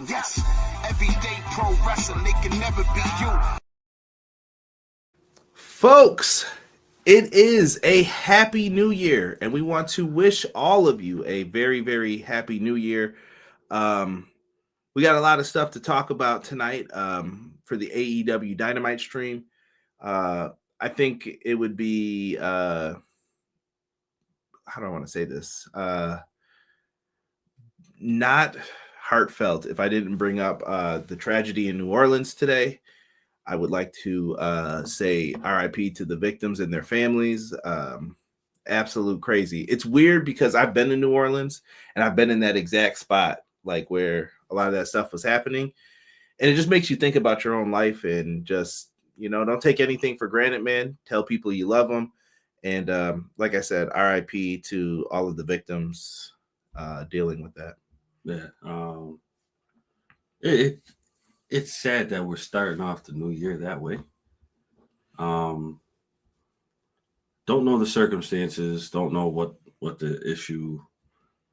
Yes, everyday pro wrestling, they can never be you. Folks, it is a happy new year, and we want to wish all of you a very, very happy new year. We got a lot of stuff to talk about tonight for the AEW Dynamite stream. I think it would be, how do I want to say this? Not heartfelt if I didn't bring up the tragedy in New Orleans today. I would like to say RIP to the victims and their families. Absolute crazy. It's weird because I've been to New Orleans and I've been in that exact spot, like where a lot of that stuff was happening. And it just makes you think about your own life and just, don't take anything for granted, man. Tell people you love them. And like I said, RIP to all of the victims dealing with that. Yeah. It's sad that we're starting off the new year that way. Don't know the circumstances, don't know what the issue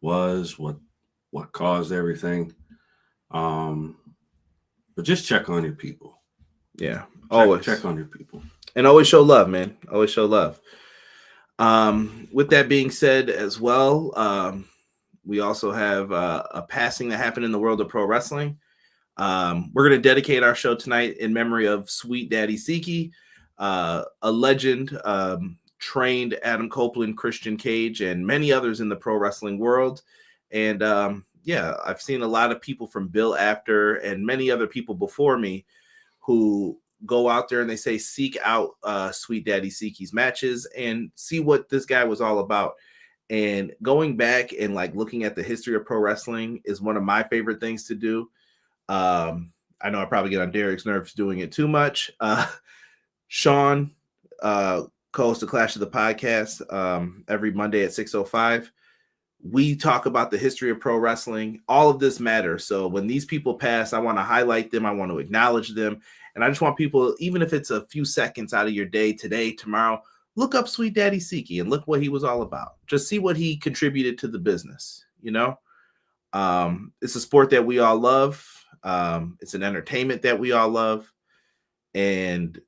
was, what caused everything. But just check on your people. Yeah. Always check on your people. And always show love, man. Always show love. With that being said as well, we also have a passing that happened in the world of pro wrestling. We're going to dedicate our show tonight in memory of Sweet Daddy Siki, a legend, trained Adam Copeland, Christian Cage, and many others in the pro wrestling world. And I've seen a lot of people from Bill Apter and many other people before me who go out there and they say, seek out Sweet Daddy Siki's matches and see what this guy was all about. And going back and like looking at the history of pro wrestling is one of my favorite things to do. I know I probably get on Derek's nerves doing it too much. Sean, co-host of Clash of the Podcast, every Monday at 6:05. We talk about the history of pro wrestling. All of this matters. So when these people pass, I want to highlight them. I want to acknowledge them. And I just want people, even if it's a few seconds out of your day, today, tomorrow, look up Sweet Daddy Siki and look what he was all about. Just see what he contributed to the business. It's a sport that we all love. It's an entertainment that we all love. And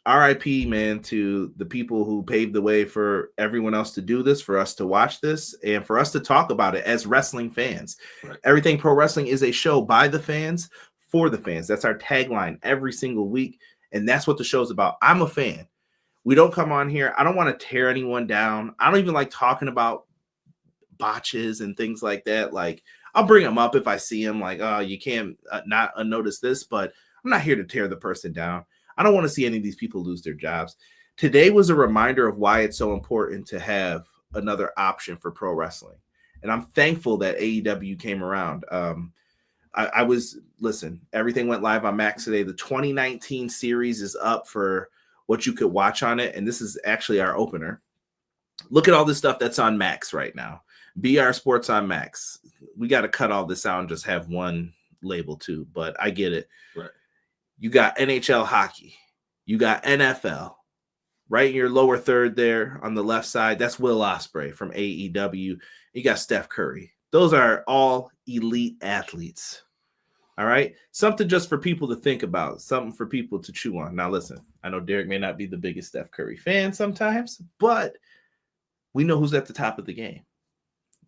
RIP, man, to the people who paved the way for everyone else to do this, for us to watch this, and for us to talk about it as wrestling fans. Right. Everything Pro Wrestling is a show by the fans, for the fans. That's our tagline every single week. And that's what the show's about. I'm a fan. We don't come on here. I don't want to tear anyone down. I don't even like talking about botches and things like that. Like, I'll bring them up if I see them, like, oh, you can't not unnotice this, but I'm not here to tear the person down. I don't want to see any of these people lose their jobs. Today was a reminder of why it's so important to have another option for pro wrestling. And I'm thankful that AEW came around. Listen, everything went live on Max today. The 2019 series is up for what you could watch on it. And this is actually our opener. Look at all this stuff that's on Max right now. BR Sports on Max. We got to cut all this out and just have one label too, but I get it. Right. You got NHL hockey. You got NFL. Right in your lower third there on the left side, that's Will Ospreay from AEW. You got Steph Curry. Those are all elite athletes. All right? Something just for people to think about. Something for people to chew on. Now, listen, I know Derek may not be the biggest Steph Curry fan sometimes, but we know who's at the top of the game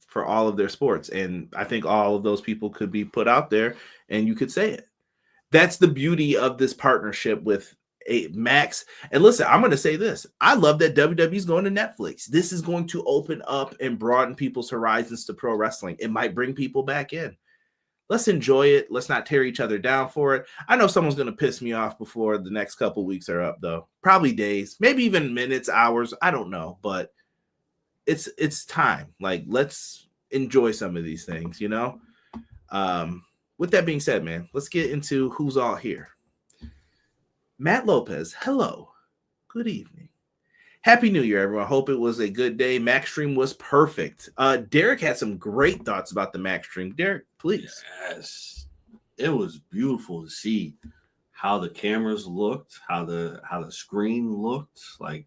for all of their sports. And I think all of those people could be put out there and you could say it. That's the beauty of this partnership with Max. And listen, I'm going to say this. I love that WWE is going to Netflix. This is going to open up and broaden people's horizons to pro wrestling. It might bring people back in. Let's enjoy it. Let's not tear each other down for it. I know someone's going to piss me off before the next couple weeks are up, though. Probably days, maybe even minutes, hours. I don't know, but it's time. Like, let's enjoy some of these things, With that being said, man, let's get into who's all here. Matt Lopez, hello. Good evening. Happy New Year, everyone. Hope it was a good day. Max stream was perfect. Derek had some great thoughts about the Max stream. Derek, please. Yes. It was beautiful to see how the cameras looked, how the screen looked. Like,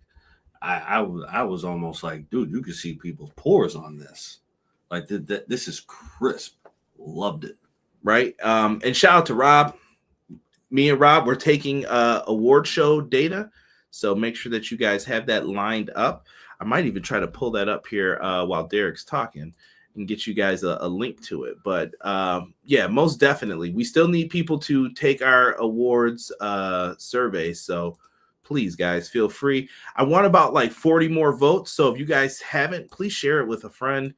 I was almost like, dude, you could see people's pores on this. Like, this is crisp. Loved it. right? And shout out to Rob. Me and Rob, we're taking award show data, so make sure that you guys have that lined up. I might even try to pull that up here while Derek's talking and get you guys a link to it. But yeah, most definitely, we still need people to take our awards survey. So please, guys, feel free. I want about like 40 more votes. So if you guys haven't, please share it with a friend.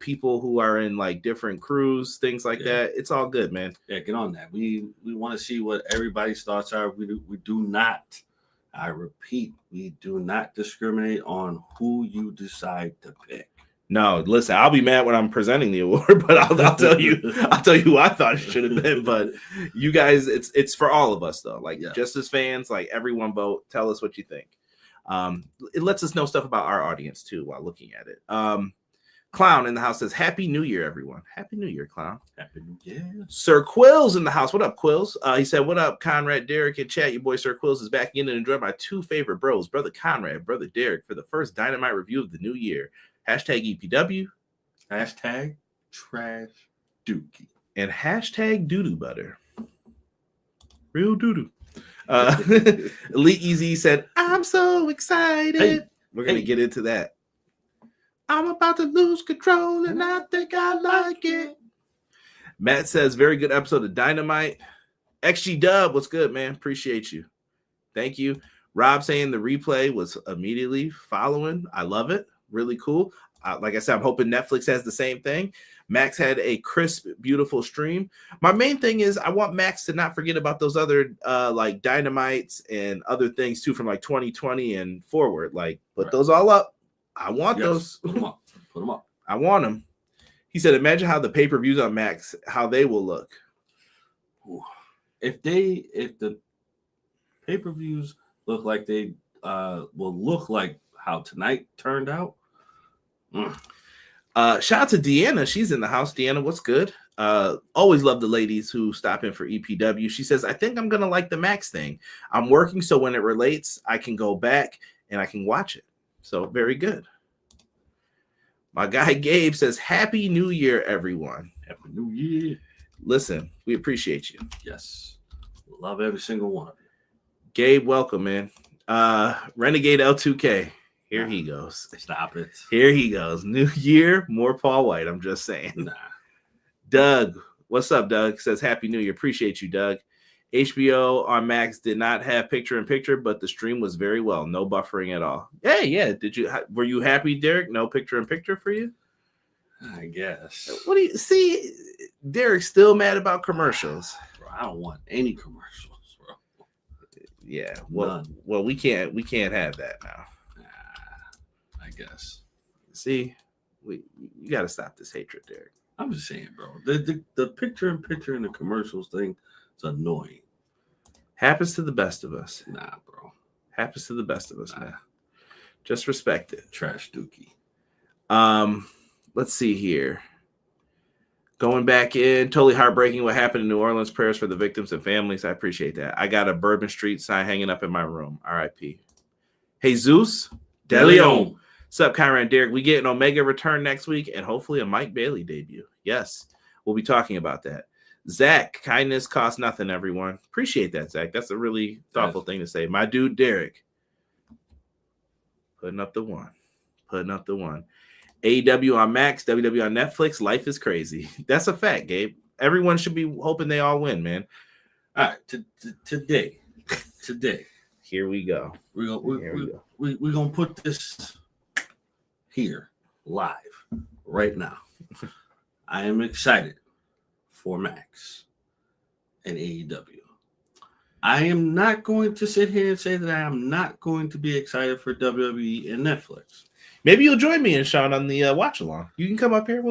People who are in like different crews, things like that. It's all good, man. Yeah, get on that. We want to see what everybody's thoughts are. We do not, I repeat, we do not discriminate on who you decide to pick. No, listen, I'll be mad when I'm presenting the award, but I'll tell you who I thought it should have been. But you guys, it's for all of us though. Like just as fans, like everyone vote. Tell us what you think. It lets us know stuff about our audience too while looking at it. Clown in the house says, Happy New Year, everyone. Happy New Year, Clown. Happy New Year. Sir Quills in the house. What up, Quills? He said, what up, Conrad, Derek, and chat? Your boy Sir Quills is back in and enjoyed my two favorite bros, Brother Conrad, Brother Derek, for the first Dynamite review of the new year. Hashtag EPW. Hashtag Trash Dookie. And hashtag Doodoo Butter. Real doodoo. Elite Easy said, I'm so excited. Hey. We're going to get into that. I'm about to lose control, and I think I like it. Matt says, very good episode of Dynamite. XG Dub, what's good, man? Appreciate you. Thank you. Rob saying the replay was immediately following. I love it. Really cool. Like I said, I'm hoping Netflix has the same thing. Max had a crisp, beautiful stream. My main thing is I want Max to not forget about those other like Dynamites and other things too from like 2020 and forward. Like, put those all up. I want those. Put them up. Put them up. I want them. He said, imagine how the pay-per-views on Max, how they will look. If the pay-per-views look like they will look like how tonight turned out. Shout out to Deanna. She's in the house. Deanna, what's good? Always love the ladies who stop in for EPW. She says, I think I'm going to like the Max thing. I'm working, so when it relates, I can go back and I can watch it. So very good. My guy Gabe says, Happy New Year, everyone. Happy New Year. Listen, we appreciate you. Yes. Love every single one of you. Gabe, welcome, man. Renegade L2K. Here he goes. Stop it. Here he goes. New year, more Paul White. I'm just saying. Nah. Doug, what's up, Doug? Says Happy New Year. Appreciate you, Doug. HBO on Max did not have picture-in-picture, but the stream was very well. No buffering at all. Yeah. Were you happy, Derek? No picture-in-picture for you? I guess. What do you see? Derek's still mad about commercials. Bro, I don't want any commercials, bro. Yeah. Well, we can't have that now. I guess. See, you got to stop this hatred, Derek. I'm just saying, bro. The picture-in-picture and the commercials thing is annoying. Happens to the best of us. Nah, bro. Happens to the best of us, man. Just respect it. Trash dookie. Let's see here. Going back in, totally heartbreaking what happened in New Orleans. Prayers for the victims and families. I appreciate that. I got a Bourbon Street sign hanging up in my room. R.I.P. Jesus De Leon. What's up, Kyra and Derek? We get an Omega return next week and hopefully a Mike Bailey debut. Yes, we'll be talking about that. Zach, kindness costs nothing, everyone. Appreciate that, Zach. That's a really thoughtful thing to say. My dude, Derek. Putting up the one. AEW on Max, WWE on Netflix. Life is crazy. That's a fact, Gabe. Everyone should be hoping they all win, man. All right, today. Here we go. We're going to put this here live right now. I am excited for Max and AEW. I am not going to sit here and say that I am not going to be excited for WWE and Netflix. Maybe you'll join me and Sean on the watch along. You can come up here.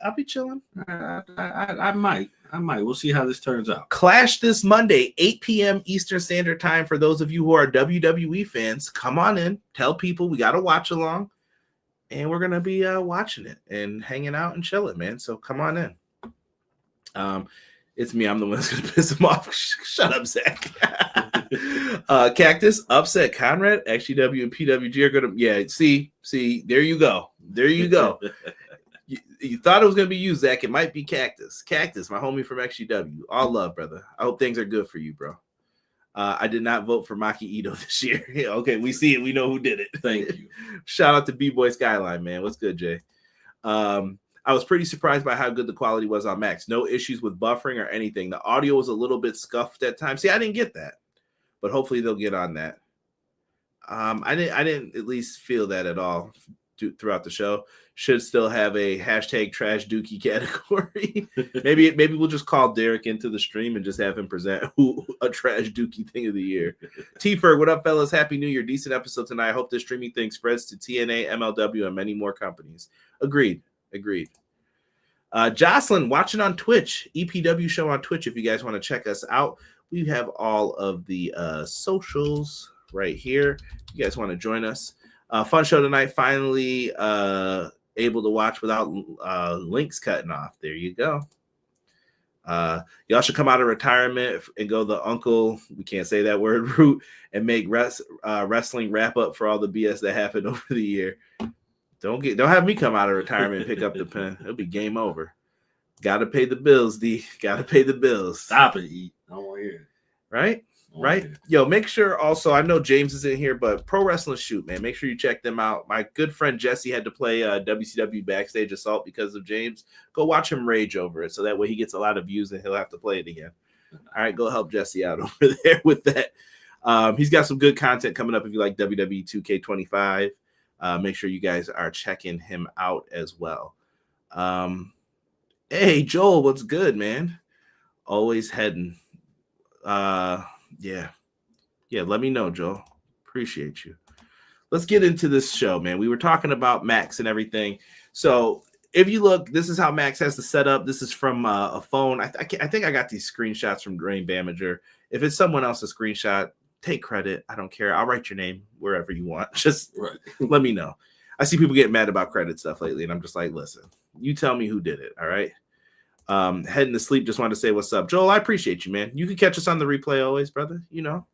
I'll be chilling. I might. We'll see how this turns out. Clash this Monday, 8 p.m. Eastern Standard Time. For those of you who are WWE fans, come on in. Tell people we got to watch along. And we're going to be watching it and hanging out and chilling, man. So come on in. It's me. I'm the one that's going to piss him off. Shut up, Zach. Cactus, Upset, Conrad, XGW, and PWG are going to... Yeah, see, there you go. You thought it was gonna be you, Zach. It might be Cactus. Cactus, my homie from XGW. All love, brother. I hope things are good for you, bro. I did not vote for Maki Ito this year. Okay, we see it. We know who did it. Thank you. Shout out to B-Boy Skyline, man. What's good, Jay? I was pretty surprised by how good the quality was on Max. No issues with buffering or anything. The audio was a little bit scuffed at times. See, I didn't get that, but hopefully they'll get on that. I didn't at least feel that at all throughout the show. Should still have a hashtag trash dookie category. maybe we'll just call Derek into the stream and just have him present a trash dookie thing of the year. T-Ferg, what up, fellas? Happy New Year. Decent episode tonight. I hope this streaming thing spreads to TNA, MLW, and many more companies. Agreed. Jocelyn, watching on Twitch. EPW show on Twitch if you guys want to check us out. We have all of the socials right here. You guys want to join us. Fun show tonight. Finally able to watch without links cutting off. There you go. Y'all should come out of retirement and go the uncle, we can't say that word, route, and make wrestling wrap up for all the BS that happened over the year. Don't have me come out of retirement and pick up the pen. It'll be game over. Gotta pay the bills, D. Gotta pay the bills. Stop it, E. I don't want to hear it. Right? Right? Yo, make sure also, I know James is in here, but Pro Wrestling Shoot, man, make sure you check them out. My good friend Jesse had to play WCW Backstage Assault because of James. Go watch him rage over it so that way he gets a lot of views and he'll have to play it again. All right, go help Jesse out over there with that. He's got some good content coming up if you like WWE 2K25. Make sure you guys are checking him out as well. Hey, Joel, what's good, man? Always heading. Yeah, let me know, Joel. Appreciate you. Let's get into this show, man. We were talking about Max and everything. So if you look, this is how Max has the setup. This is from a phone. I think I got these screenshots from Drain Bamager. If it's someone else's screenshot, take credit. I don't care. I'll write your name wherever you want. Just let me know. I see people getting mad about credit stuff lately, and I'm just like, listen, you tell me who did it, all right? Heading to sleep, just wanted to say what's up. Joel, I appreciate you, man. You can catch us on the replay always, brother. You know,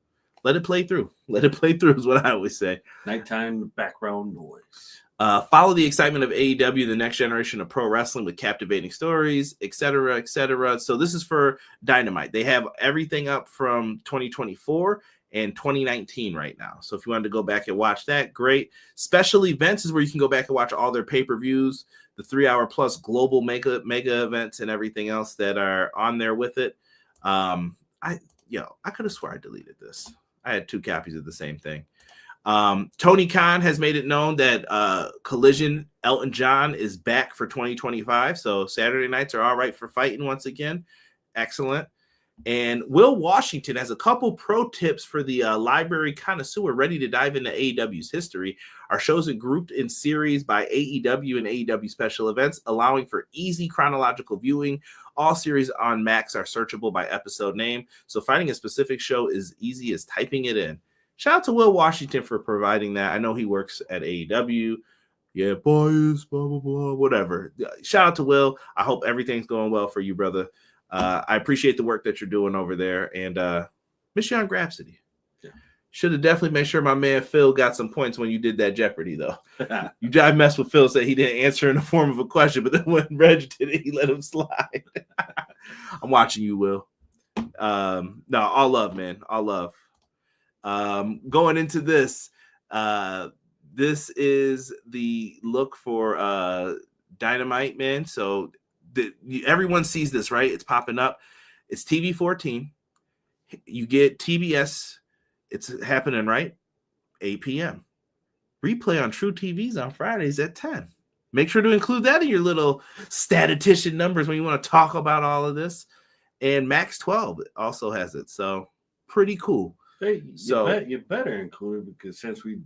let it play through. Let it play through is what I always say. Nighttime background noise. Follow the excitement of AEW, the next generation of pro wrestling with captivating stories, etc., etc. So this is for Dynamite. They have everything up from 2024 and 2019 right now. So if you wanted to go back and watch that, great. Special events is where you can go back and watch all their pay-per-views, the 3-hour plus global mega events and everything else that are on there with it. I could have swore I deleted this. I had 2 copies of the same thing. Tony Khan has made it known that Collision Elton John is back for 2025. So Saturday nights are all right for fighting once again. Excellent. And Will Washington has a couple pro tips for the library connoisseur ready to dive into AEW's history. Our shows are grouped in series by AEW and AEW special events, allowing for easy chronological viewing. All series on Max are searchable by episode name, so finding a specific show is easy as typing it in. Shout out to Will Washington for providing that. I know he works at AEW. Yeah, boys, blah, blah, blah, whatever. Shout out to Will. I hope everything's going well for you, brother. I appreciate the work that you're doing over there, and miss you on Grapsity. Yeah. Should have definitely made sure my man Phil got some points when you did that Jeopardy, though. I messed with Phil, said he didn't answer in the form of a question, but then when Reg did it, he let him slide. I'm watching you, Will. No, all love, man. All love. Going into this, this is the look for Dynamite, man. So everyone sees this, right? It's popping up. It's TV 14. You get TBS. It's happening, right? 8 p.m. Replay on True TVs on Fridays at 10. Make sure to include that in your little statistician numbers when you want to talk about all of this. And Max 12 also has it. So pretty cool. Hey, you better include it because since we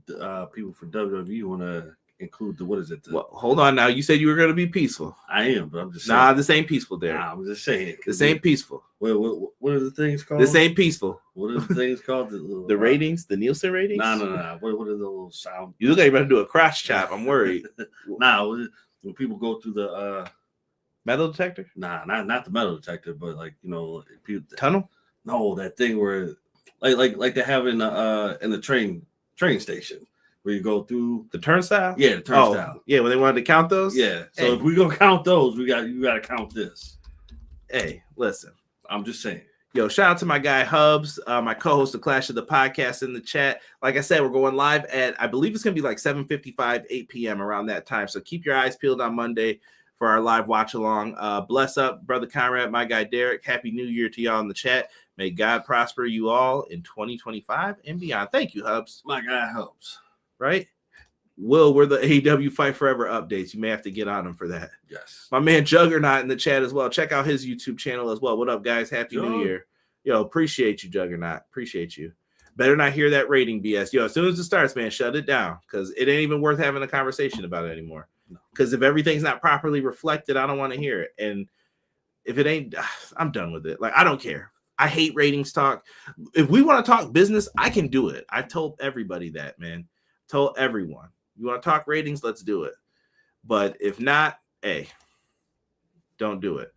people for WWE want to include well, hold on now. You said you were going to be peaceful. I am, but I'm just saying. Nah, this ain't peaceful, Derek. Nah, I'm just saying. This ain't peaceful. What are the things called? This ain't peaceful. What are the things called? The ratings? The Nielsen ratings? No. What are the little sound? You look like you're about to do a cross chop. I'm worried. When people go through the metal detector? Nah, not the metal detector, but like, tunnel? No, that thing where like they have in the train station. where you go through the turnstile. Yeah, the turnstile. Oh, yeah, when they wanted to count those. Yeah. So hey. if we gonna count those, you got to count this. Hey, listen. I'm just saying. Yo, shout out to my guy Hubs, my co-host of Clash of the Podcast in the chat. Like I said, we're going live at, I believe it's going to be like 7:55, 8 p.m. around that time. So keep your eyes peeled on Monday for our live watch along. Bless up, Brother Conrad, my guy Derek. Happy New Year to y'all in the chat. May God prosper you all in 2025 and beyond. Thank you, Hubs. My guy Hubs. Right? Will, we're the AEW Fight Forever updates. You may have to get on him for that. Yes. My man Juggernaut in the chat as well. Check out his YouTube channel as well. What up, guys? Happy New Year. Yo, appreciate you, Juggernaut. Appreciate you. Better not hear that rating BS. Yo, as soon as it starts, man, shut it down because it ain't even worth having a conversation about it anymore. Because if everything's not properly reflected, I don't want to hear it. And if it ain't, I'm done with it. Like, I don't care. I hate ratings talk. If we want to talk business, I can do it. I told everybody that, man. Told everyone. You want to talk ratings? Let's do it. But if not, hey, don't do it.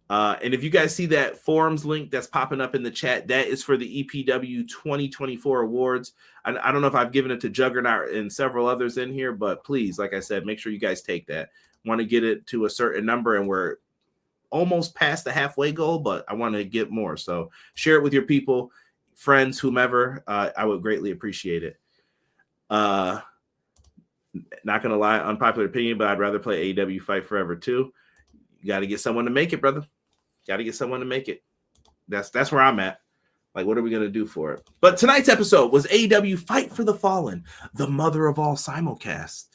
And if you guys see that forums link that's popping up in the chat, that is for the EPW 2024 awards. I don't know if I've given it to Juggernaut and several others in here, but please, like I said, make sure you guys take that. Want to get it to a certain number, and we're almost past the halfway goal, but I want to get more. So share it with your people, friends, whomever. I would greatly appreciate it. Not gonna lie, unpopular opinion, but I'd rather play AEW Fight Forever too. You got to get someone to make it, brother. Got to get someone to make it. That's where I'm at. Like, what are we gonna do for it? But tonight's episode was AEW Fight for the Fallen, the mother of all simulcasts.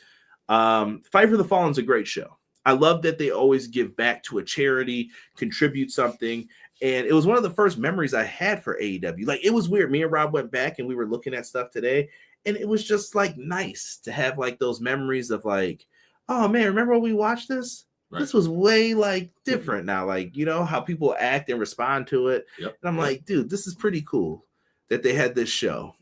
Fight for the Fallen is a great show. I love that they always give back to a charity, contribute something. And it was one of the first memories I had for AEW. Like, it was weird. Me and Rob went back and we were looking at stuff today. And it was just like nice to have like those memories of like, oh man, remember when we watched this? Right. This was way like different now. Like, you know, how people act and respond to it. Yep. And I'm like, dude, this is pretty cool that they had this show.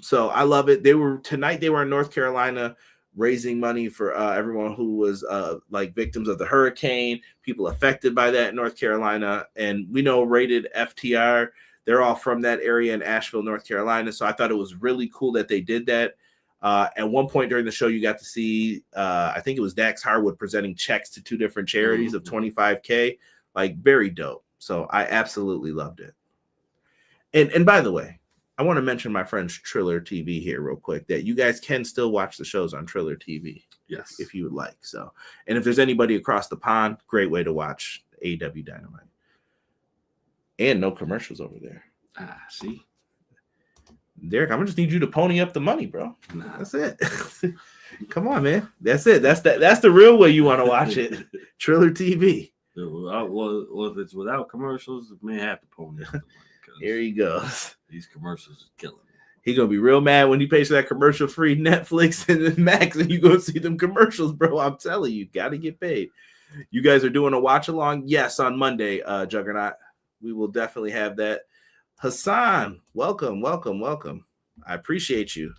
So I love it. They were in North Carolina raising money for everyone who was like victims of the hurricane, people affected by that in North Carolina. And we know Rated FTR, they're all from that area in Asheville, North Carolina. So I thought it was really cool that they did that. At one point during the show, you got to see, I think it was Dax Harwood presenting checks to two different charities of $25K, like very dope. So I absolutely loved it. And by the way, I want to mention my friends Triller TV here real quick, that you guys can still watch the shows on Triller TV. Yes. If you would like. So, and if there's anybody across the pond, great way to watch AEW Dynamite. And no commercials over there. See. Derek, I'm gonna just need you to pony up the money, bro. Nah. That's it. Come on, man. That's it. That's the real way you want to watch it. Triller TV. Well, if it's without commercials, it may have to pony up the money. Here he goes. These commercials are killing me. He gonna be real mad when he pays for that commercial-free Netflix and Max, and you go see them commercials, bro. I'm telling you, gotta get paid. You guys are doing a watch along? Yes, on Monday, Juggernaut. We will definitely have that. Hassan, welcome. I appreciate you.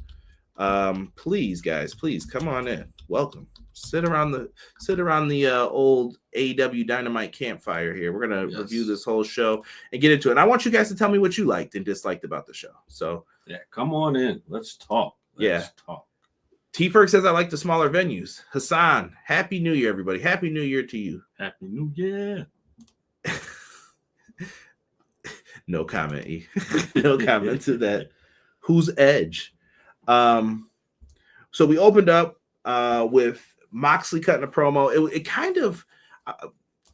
Please, guys, please come on in. Welcome. Sit around the old AEW Dynamite campfire here. We're gonna review this whole show and get into it. And I want you guys to tell me what you liked and disliked about the show. So yeah, come on in. Let's talk. Let's talk. T-Ferg says I like the smaller venues. Hassan, Happy New Year, everybody. Happy New Year to you. Happy New Year. No comment, E. No comment to that. Who's Edge? So we opened up with Moxley cutting a promo. It kind of,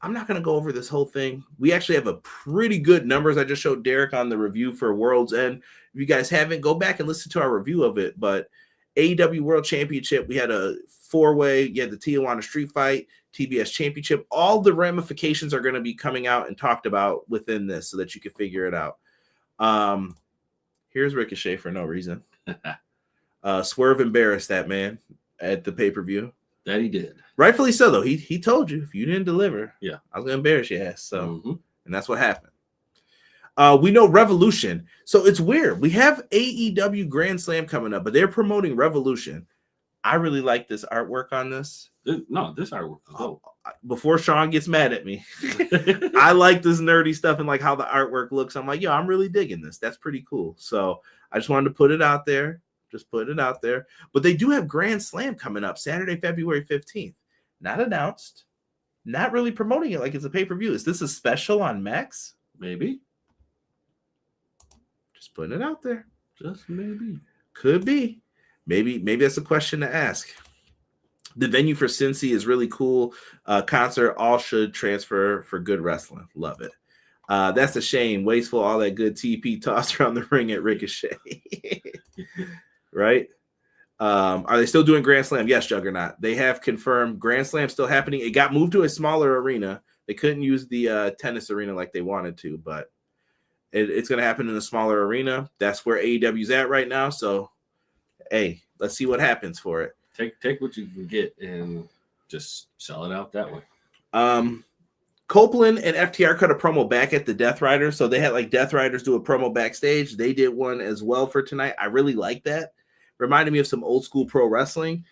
I'm not going to go over this whole thing. We actually have a pretty good numbers. I just showed Derek on the review for World's End. If you guys haven't, go back and listen to our review of it. But AEW World Championship, we had a 4-way. You had the Tijuana Street Fight, TBS Championship. All the ramifications are going to be coming out and talked about within this so that you can figure it out. Here's Ricochet for no reason. Swerve embarrassed that man at the pay-per-view. That he did. Rightfully so, though. He told you if you didn't deliver, I was going to embarrass your ass. So, and that's what happened. We know Revolution. So it's weird. We have AEW Grand Slam coming up, but they're promoting Revolution. I really like this artwork on this. No, this artwork is dope. Before Sean gets mad at me, I like this nerdy stuff and like how the artwork looks. I'm like, yo, I'm really digging this. That's pretty cool. So I just wanted to put it out there. Just putting it out there. But they do have Grand Slam coming up Saturday, February 15th. Not announced. Not really promoting it like it's a pay-per-view. Is this a special on Max? Maybe. Just putting it out there. Just maybe. Could be. Maybe that's a question to ask. The venue for Cincy is really cool. Concert, all should transfer for good wrestling. Love it. That's a shame. Wasteful, all that good TP tossed around the ring at Ricochet. Right? Are they still doing Grand Slam? Yes, Juggernaut. They have confirmed Grand Slam still happening. It got moved to a smaller arena. They couldn't use the tennis arena like they wanted to, but it's going to happen in a smaller arena. That's where AEW's at right now. So, hey, let's see what happens for it. Take what you can get and just sell it out that way. Copeland and FTR cut a promo back at the Death Riders. So they had like Death Riders do a promo backstage. They did one as well for tonight. I really like that. Reminded me of some old school pro wrestling.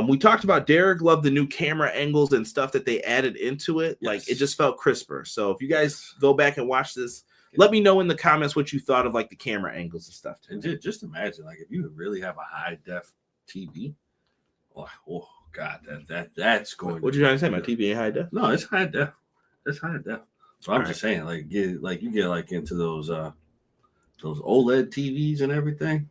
We talked about Derek loved the new camera angles and stuff that they added into it. Yes. Like it just felt crisper. So if you guys go back and watch this, let me know in the comments what you thought of like the camera angles and stuff. And just imagine, like, if you really have a high def TV. Oh God, that's going. What you trying to say? My TV ain't high def? No, it's high def. It's high def. So I'm All just saying, like, you get like into those OLED TVs and everything.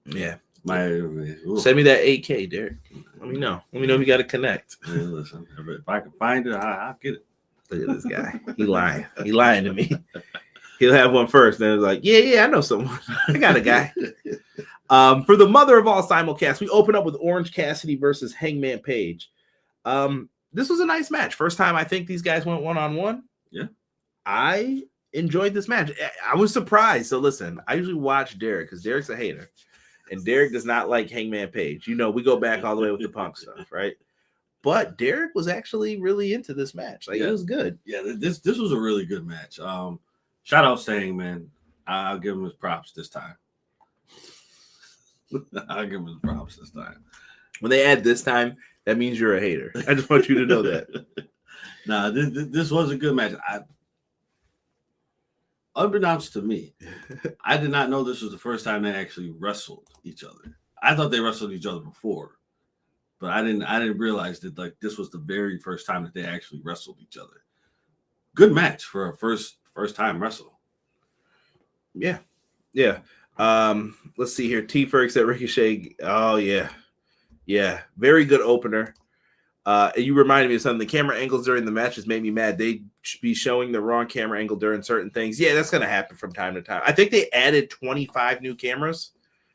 Yeah. Send me that 8K, Derek. Let me know. Let me know if you got to connect. Yeah, listen, if I can find it, I'll get it. Look at this guy. He lying. He lying to me. He'll have one first. Then it's like, yeah, I know someone. I got a guy. For the mother of all simulcasts, we open up with Orange Cassidy versus Hangman Page. This was a nice match. First time I think these guys went one-on-one. Yeah. I enjoyed this match. I was surprised. So listen, I usually watch Derek because Derek's a hater. And Derek does not like Hangman Page. You know, we go back all the way with the Punk stuff, right? But Derek was actually really into this match. Like, it was good. Yeah, this was a really good match. Shout out to Hangman. I'll give him his props this time. I'll give him his props this time. When they add this time, that means you're a hater. I just want you to know that. Nah, this was a good match. Unbeknownst to me, I did not know this was the first time they actually wrestled each other. I thought they wrestled each other before, but I didn't realize that like this was the very first time that they actually wrestled each other. Good match for a first time wrestle. Yeah. Let's see here. T Ferg said Ricochet. Oh yeah. Very good opener. You reminded me of something. The camera angles during the matches made me mad. They should be showing the wrong camera angle during certain things. Yeah, that's going to happen from time to time. I think they added 25 new cameras.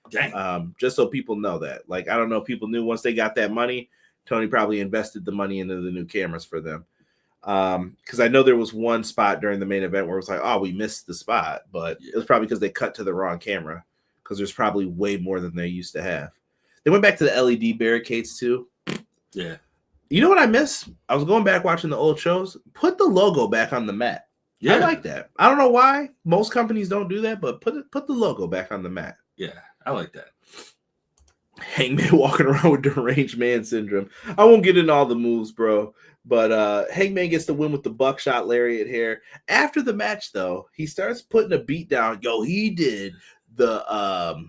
Dang. Just so people know that. Like, I don't know if people knew once they got that money, Tony probably invested the money into the new cameras for them. Because I know there was one spot during the main event where it was like, oh, we missed the spot. But it was probably because they cut to the wrong camera because there's probably way more than they used to have. They went back to the LED barricades too. Yeah. You know what I miss? I was going back watching the old shows. Put the logo back on the mat. Yeah. I like that. I don't know why. Most companies don't do that, but put the logo back on the mat. Yeah, I like that. Hangman walking around with deranged man syndrome. I won't get into all the moves, bro. But Hangman gets the win with the buckshot lariat here. After the match, though, he starts putting a beat down. Yo, he did the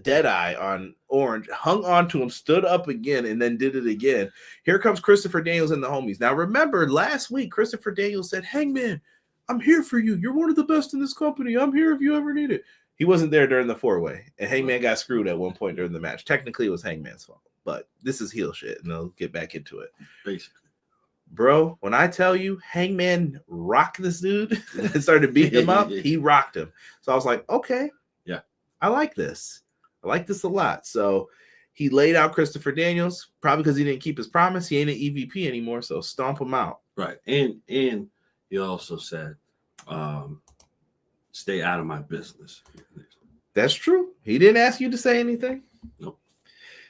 dead eye on Orange, hung on to him, stood up again, and then did it again. Here comes Christopher Daniels and the homies. Now, remember, last week, Christopher Daniels said, Hangman, I'm here for you. You're one of the best in this company. I'm here if you ever need it. He wasn't there during the four-way, and Hangman got screwed at one point during the match. Technically, it was Hangman's fault, but this is heel shit, and they'll get back into it. Basically. Bro, when I tell you Hangman rocked this dude and started beating him up, he rocked him. So I was like, okay. Yeah. I like this. I like this a lot. So he laid out Christopher Daniels, probably because he didn't keep his promise. He ain't an EVP anymore, so stomp him out. Right. And he also said, stay out of my business. That's true. He didn't ask you to say anything. Nope.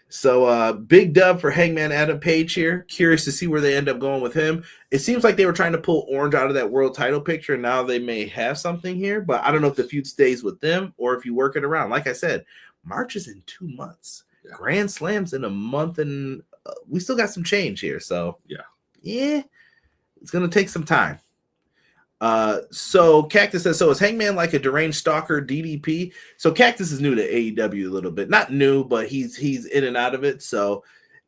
So big dub for Hangman Adam Page here. Curious to see where they end up going with him. It seems like they were trying to pull Orange out of that world title picture, and now they may have something here, but I don't know if the feud stays with them or if you work it around. Like I said, March is in 2 months. Yeah. Grand Slam's in a month, and we still got some change here. So, yeah, it's going to take some time. So Cactus says, so is Hangman like a deranged stalker DDP? So Cactus is new to AEW a little bit. Not new, but he's in and out of it. So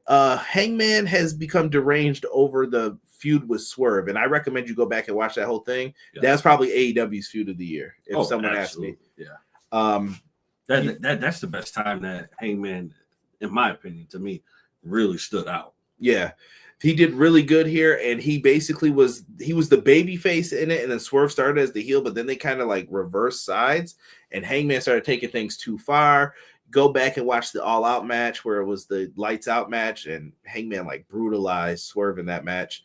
Hangman has become deranged over the feud with Swerve, and I recommend you go back and watch that whole thing. Yes. That's probably AEW's feud of the year, if someone absolutely. Asks me. Yeah. That's the best time that Hangman, in my opinion, to me, really stood out. Yeah. He did really good here, and he basically was the baby face in it, and then Swerve started as the heel, but then they kind of like reversed sides, and Hangman started taking things too far. Go back and watch the All Out match where it was the Lights Out match, and Hangman like brutalized Swerve in that match.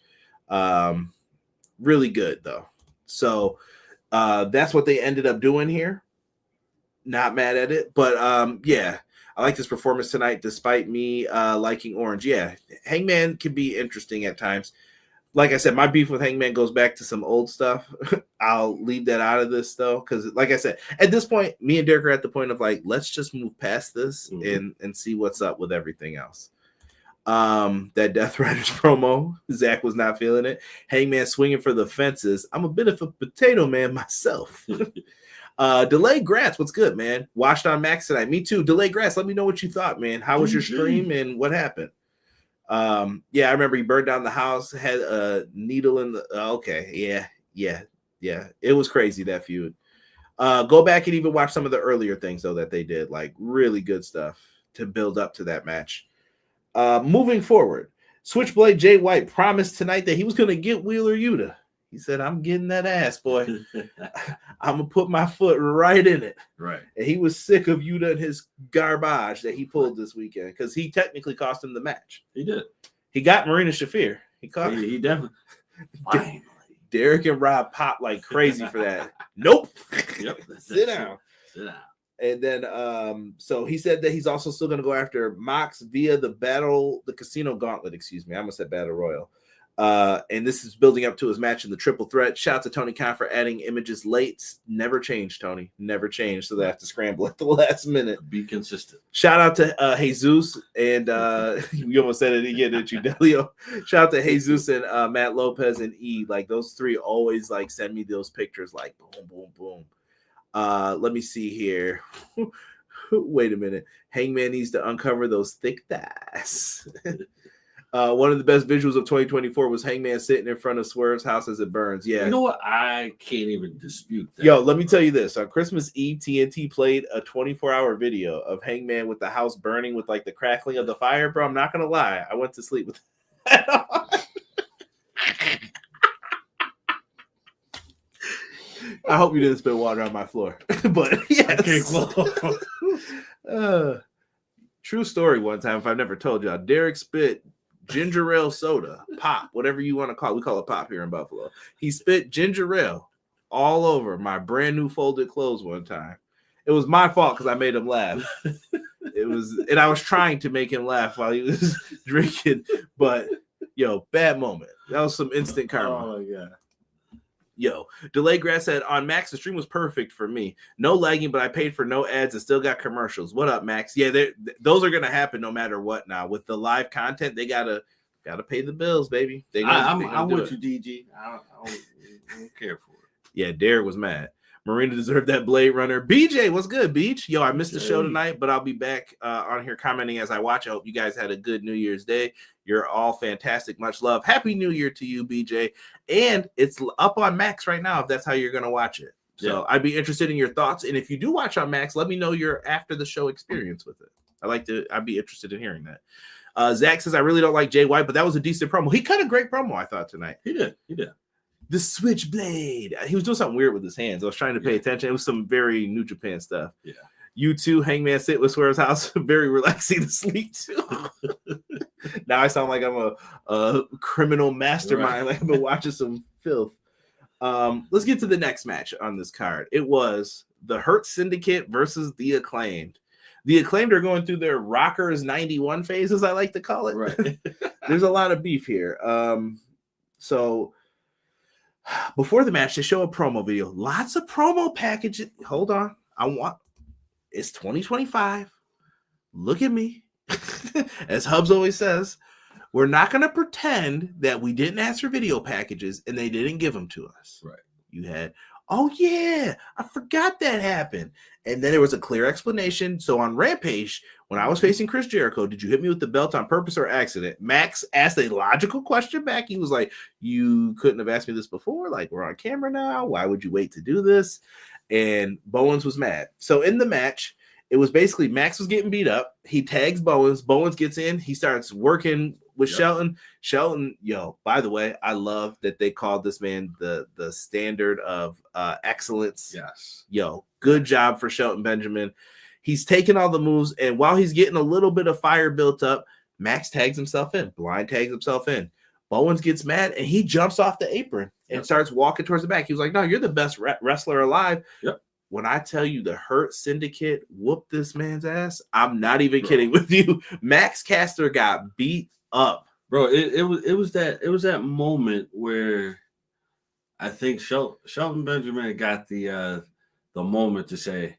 Really good though. So that's what they ended up doing here. Not mad at it, but yeah. I like this performance tonight, despite me liking Orange. Yeah, Hangman can be interesting at times. Like I said, my beef with Hangman goes back to some old stuff. I'll leave that out of this, though, because like I said, at this point, me and Derek are at the point of like, let's just move past this and see what's up with everything else. That Death Riders promo, Zach was not feeling it. Hangman swinging for the fences. I'm a bit of a potato man myself. Delayed Grass, what's good, man? Watched on Max tonight. Me too. Delayed Grass, let me know what you thought, man. How was your stream and what happened? Yeah, I remember he burned down the house, had a needle in the okay. Yeah. It was crazy, that feud. Go back and even watch some of the earlier things though that they did, like really good stuff to build up to that match. Moving forward, Switchblade Jay White promised tonight that he was gonna get Wheeler Yuta. He said, I'm getting that ass, boy. I'm going to put my foot right in it. Right. And he was sick of Yuta and his garbage that he pulled this weekend because he technically cost him the match. He did. He got Marina Shafir. He definitely. Finally. Derek and Rob popped like crazy for that. Nope. Yep. Sit down. Sit down. And then, so he said that he's also still going to go after Mox via the Casino Gauntlet, excuse me. I almost said Battle Royal. And this is building up to his match in the triple threat. Shout out to Tony Khan for adding images late. Never changed, Tony. Never changed. So they have to scramble at the last minute. Be consistent. Shout out to Jesus and you almost said it again, didn't you, Delio? Shout out to Jesus and Matt Lopez and E. Like those three always like send me those pictures like boom, boom, boom. Let me see here. Wait a minute. Hangman needs to uncover those thick thighs. One of the best visuals of 2024 was Hangman sitting in front of Swerve's house as it burns. Yeah. You know what? I can't even dispute that. Yo, let me tell you this. On Christmas Eve, TNT played a 24-hour video of Hangman with the house burning with like the crackling of the fire. Bro, I'm not going to lie. I went to sleep with that on. I hope you didn't spill water on my floor. But yes. True story one time, if I've never told y'all, Derek spit ginger ale soda, pop, whatever you want to call it. We call it pop here in Buffalo. He spit ginger ale all over my brand new folded clothes one time. It was my fault because I made him laugh. And I was trying to make him laugh while he was drinking. But yo, bad moment. That was some instant karma. Oh my god. Yo, Delay Grass said on Max, the stream was perfect for me. No lagging, but I paid for no ads and still got commercials. What up, Max? Yeah, those are gonna happen no matter what. Now with the live content, they gotta pay the bills, baby. I'm with you, DG. I don't care for it. Yeah, Derek was mad. Marina deserved that Blade Runner. BJ, what's good, Beach? Yo, I missed the show tonight, but I'll be back on here commenting as I watch. I hope you guys had a good New Year's Day. You're all fantastic. Much love. Happy New Year to you, BJ. And it's up on Max right now if that's how you're going to watch it. So I'd be interested in your thoughts. And if you do watch on Max, let me know your after the show experience with it. I'd be interested in hearing that. Zach says, I really don't like Jay White, but that was a decent promo. He cut a great promo, I thought, tonight. He did. The Switchblade. He was doing something weird with his hands. I was trying to pay attention. It was some very New Japan stuff. Yeah. You too, Hangman sit with Swerve's house. Very relaxing to sleep to. Now I sound like I'm a criminal mastermind. Right. Like I've been watching some filth. Let's get to the next match on this card. It was the Hurt Syndicate versus the Acclaimed. The Acclaimed are going through their Rockers 91 phase, as I like to call it. Right. There's a lot of beef here. So before the match, they show a promo video. Lots of promo packages. Hold on. It's 2025. Look at me. As Hubs always says, we're not going to pretend that we didn't ask for video packages and they didn't give them to us. Right. You had, oh yeah, I forgot that happened. And then there was a clear explanation. So on Rampage, when I was facing Chris Jericho, did you hit me with the belt on purpose or accident? Max asked a logical question back. He was like, you couldn't have asked me this before. Like, we're on camera now. Why would you wait to do this? And Bowens was mad. So in the match, it was basically Max was getting beat up. He tags Bowens. Bowens gets in. He starts working with Shelton. Shelton, by the way, I love that they called this man the standard of excellence. Yes. Good job for Shelton Benjamin. He's taking all the moves, and while he's getting a little bit of fire built up, Max tags himself in. Blind tags himself in. Bowens gets mad, and he jumps off the apron and starts walking towards the back. He was like, no, you're the best wrestler alive. Yep. When I tell you the Hurt Syndicate whooped this man's ass, I'm not even kidding with you. Max Caster got beat up. Bro, it was that moment where I think Shelton Benjamin got the moment to say,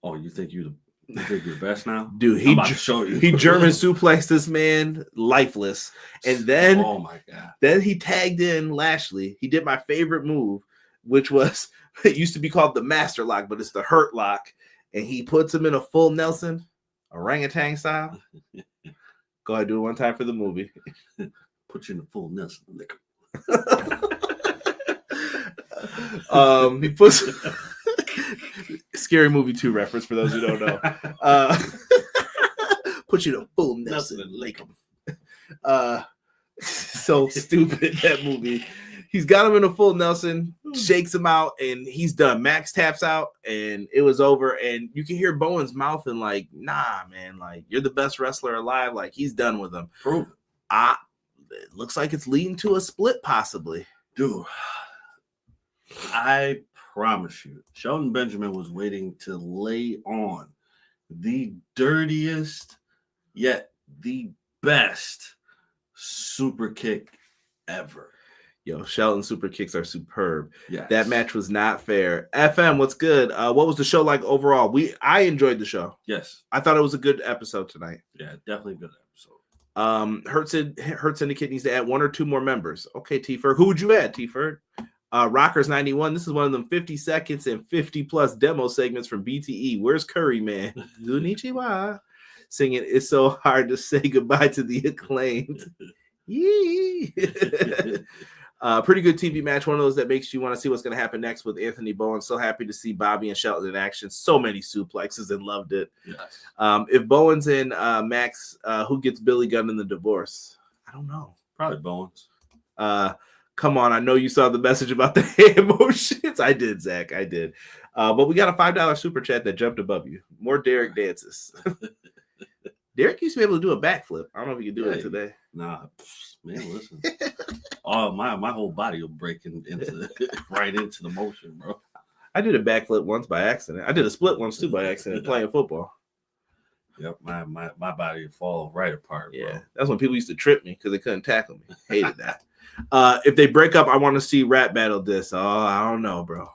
"Oh, you think you're the best now, dude?" He show you. He German suplexed this man lifeless, and then oh my god, then he tagged in Lashley. He did my favorite move, which was it used to be called the Master Lock, but it's the Hurt Lock, and he puts him in a full Nelson, orangutan style. Go ahead, do it one time for the movie. Put you in a full Nelson. He puts Scary Movie 2 reference for those who don't know. Put you in a full Nelson and lake him. So stupid, that movie. He's got him in a full Nelson, shakes him out, and he's done. Max taps out, and it was over. And you can hear Bowens mouthing like, nah, man, like, you're the best wrestler alive. Like, he's done with him. Prove it. It looks like it's leading to a split, possibly. Dude, I promise you, Shelton Benjamin was waiting to lay on the dirtiest, yet the best super kick ever. Shelton super kicks are superb. Yes. That match was not fair. FM, what's good? What was the show like overall? I enjoyed the show. Yes. I thought it was a good episode tonight. Yeah, definitely a good episode. Hurt Syndicate needs to add 1 or 2 more members. Okay, T-Ferg. Who would you add, T-Ferg? Rockers 91. This is one of them 50 seconds and 50 plus demo segments from BTE. Where's Curry, man? Konnichiwa. Singing It's So Hard to Say Goodbye to the Acclaimed. Yee. Pretty good TV match. One of those that makes you want to see what's going to happen next with Anthony Bowen. So happy to see Bobby and Shelton in action. So many suplexes and loved it. Yes. If Bowen's in Max, who gets Billy Gunn in the divorce? I don't know. Probably Bowens. Come on. I know you saw the message about the hand motions. I did, Zach. I did. But we got a $5 super chat that jumped above you. More Derek dances. Derek used to be able to do a backflip. I don't know if you can do it today. Nah, man, listen. My whole body will break right into the motion, bro. I did a backflip once by accident. I did a split once too by accident playing football. Yep, my body would fall right apart. Bro. Yeah, that's when people used to trip me because they couldn't tackle me. Hated that. If they break up, I want to see Rap Battle this. Oh, I don't know, bro.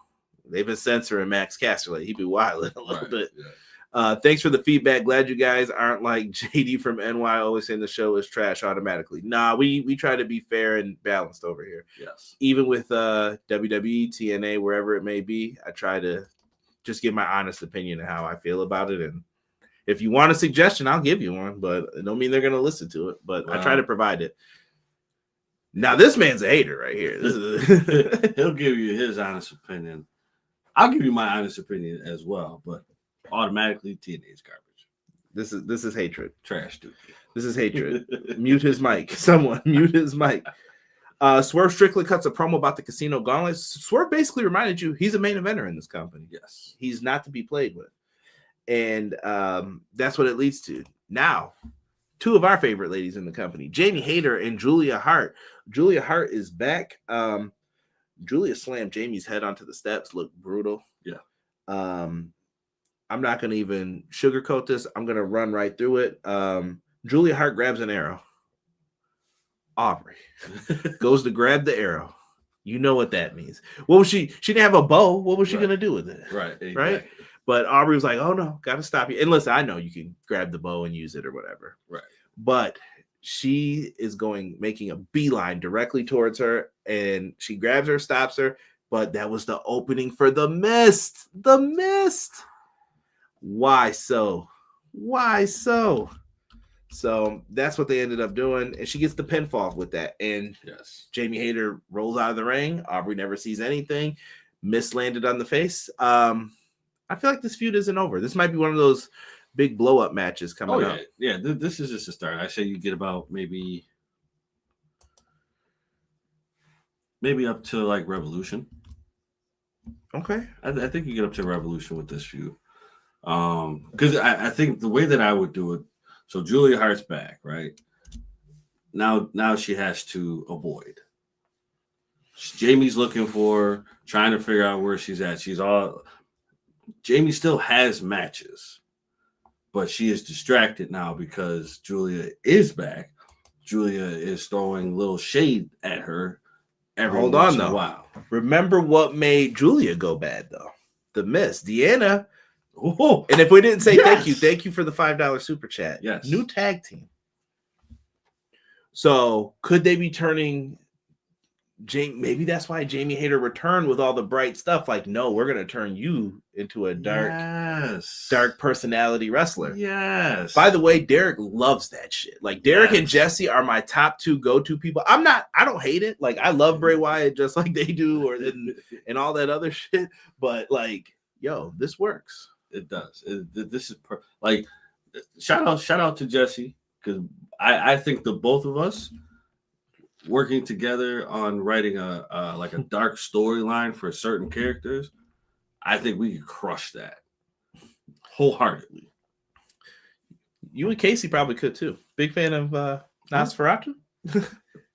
They've been censoring Max Caster. He be wilding a little bit. Yeah. Thanks for the feedback. Glad you guys aren't like JD from NY always saying the show is trash automatically. Nah, we try to be fair and balanced over here. Yes. Even with WWE, TNA, wherever it may be, I try to just give my honest opinion of how I feel about it. And if you want a suggestion, I'll give you one, but it don't mean they're going to listen to it. But I try to provide it. Now, this man's a hater right here. He'll give you his honest opinion. I'll give you my honest opinion as well, but automatically TNA is garbage. This is hatred. Trash, dude. This is hatred. Mute his mic. Someone mute his mic. Swerve Strickland cuts a promo about the Casino Gauntlet. Swerve basically reminded you he's a main eventer in this company. Yes. He's not to be played with. And that's what it leads to. Now, 2 of our favorite ladies in the company, Jamie Hayter and Julia Hart. Julia Hart is back. Julia slammed Jamie's head onto the steps. Looked brutal. Yeah. I'm not going to even sugarcoat this. I'm going to run right through it. Julia Hart grabs an arrow. Aubrey goes to grab the arrow. You know what that means. What was she didn't have a bow. What was she going to do with it? Right. Exactly. Right. But Aubrey was like, oh no, got to stop you. And listen, I know you can grab the bow and use it or whatever. Right. But she is making a beeline directly towards her, and she grabs her, stops her. but that was the opening for The Mist. The Mist. Why so? Why so? So that's what they ended up doing, and she gets the pinfall with that. And Yes, Jamie Hayter rolls out of the ring. Aubrey never sees anything. Mist landed on the face. I feel like this feud isn't over. This might be one of those big blow up matches coming up. Yeah. This is just a start. I say you get about maybe up to like Revolution. Okay. I think you get up to Revolution with this feud. Because I think the way that I would do it. So Julia Hart's back, right? Now she has to avoid. Jamie's looking for her, trying to figure out where she's at. Jamie still has matches, but she is distracted now because Julia is back. Julia is throwing little shade at her every once in a while. Remember what made Julia go bad, though? The Mist. Deanna. Oh, and if we didn't say thank you for the $5 super chat. Yes. New tag team. So could they be turning Jamie? Maybe that's why Jamie Hayter returned with all the bright stuff. Like, no, we're gonna turn you into a dark personality wrestler. Yes. By the way, Derek loves that shit. Like Derek and Jesse are my top 2 go-to people. I don't hate it. Like I love Bray Wyatt just like they do, and all that other shit. But like, yo, this works. It does. This is like shout out to Jesse, because I think the both of us working together on writing a dark storyline for certain characters, I think we could crush that wholeheartedly. You and Casey probably could too. Big fan of Nosferatu.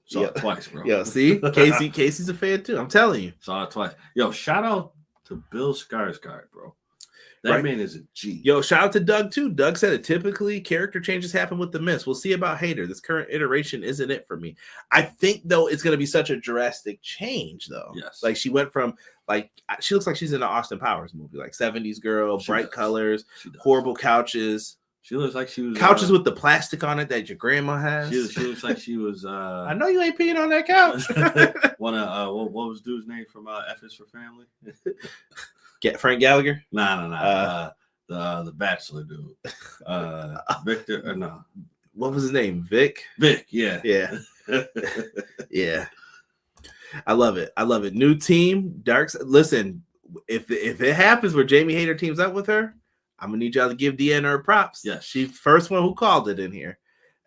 Saw it twice, bro. Yo, see, Casey's a fan too. I'm telling you. Saw it twice. Yo, shout out to Bill Skarsgård, bro. That man is a G. Yo, shout out to Doug, too. Doug said it. Typically, character changes happen with the Mist. We'll see about Hayter. This current iteration isn't it for me. I think, though, it's going to be such a drastic change, though. Yes. Like, she went from, like, she looks like she's in an Austin Powers movie. Like, 70s girl, bright colors, horrible couches. She looks like she was... Couches with the plastic on it that your grandma has. She looks like she was... I know you ain't peeing on that couch. What was dude's name from F is for Family? Get Frank Gallagher? No. The Bachelor dude. Victor, or no. What was his name? Vic, yeah. Yeah. I love it. New team, Darks. Listen, if it happens where Jamie Hayter teams up with her, I'm going to need y'all to give Deanna her props. Yes. She's first one who called it in here.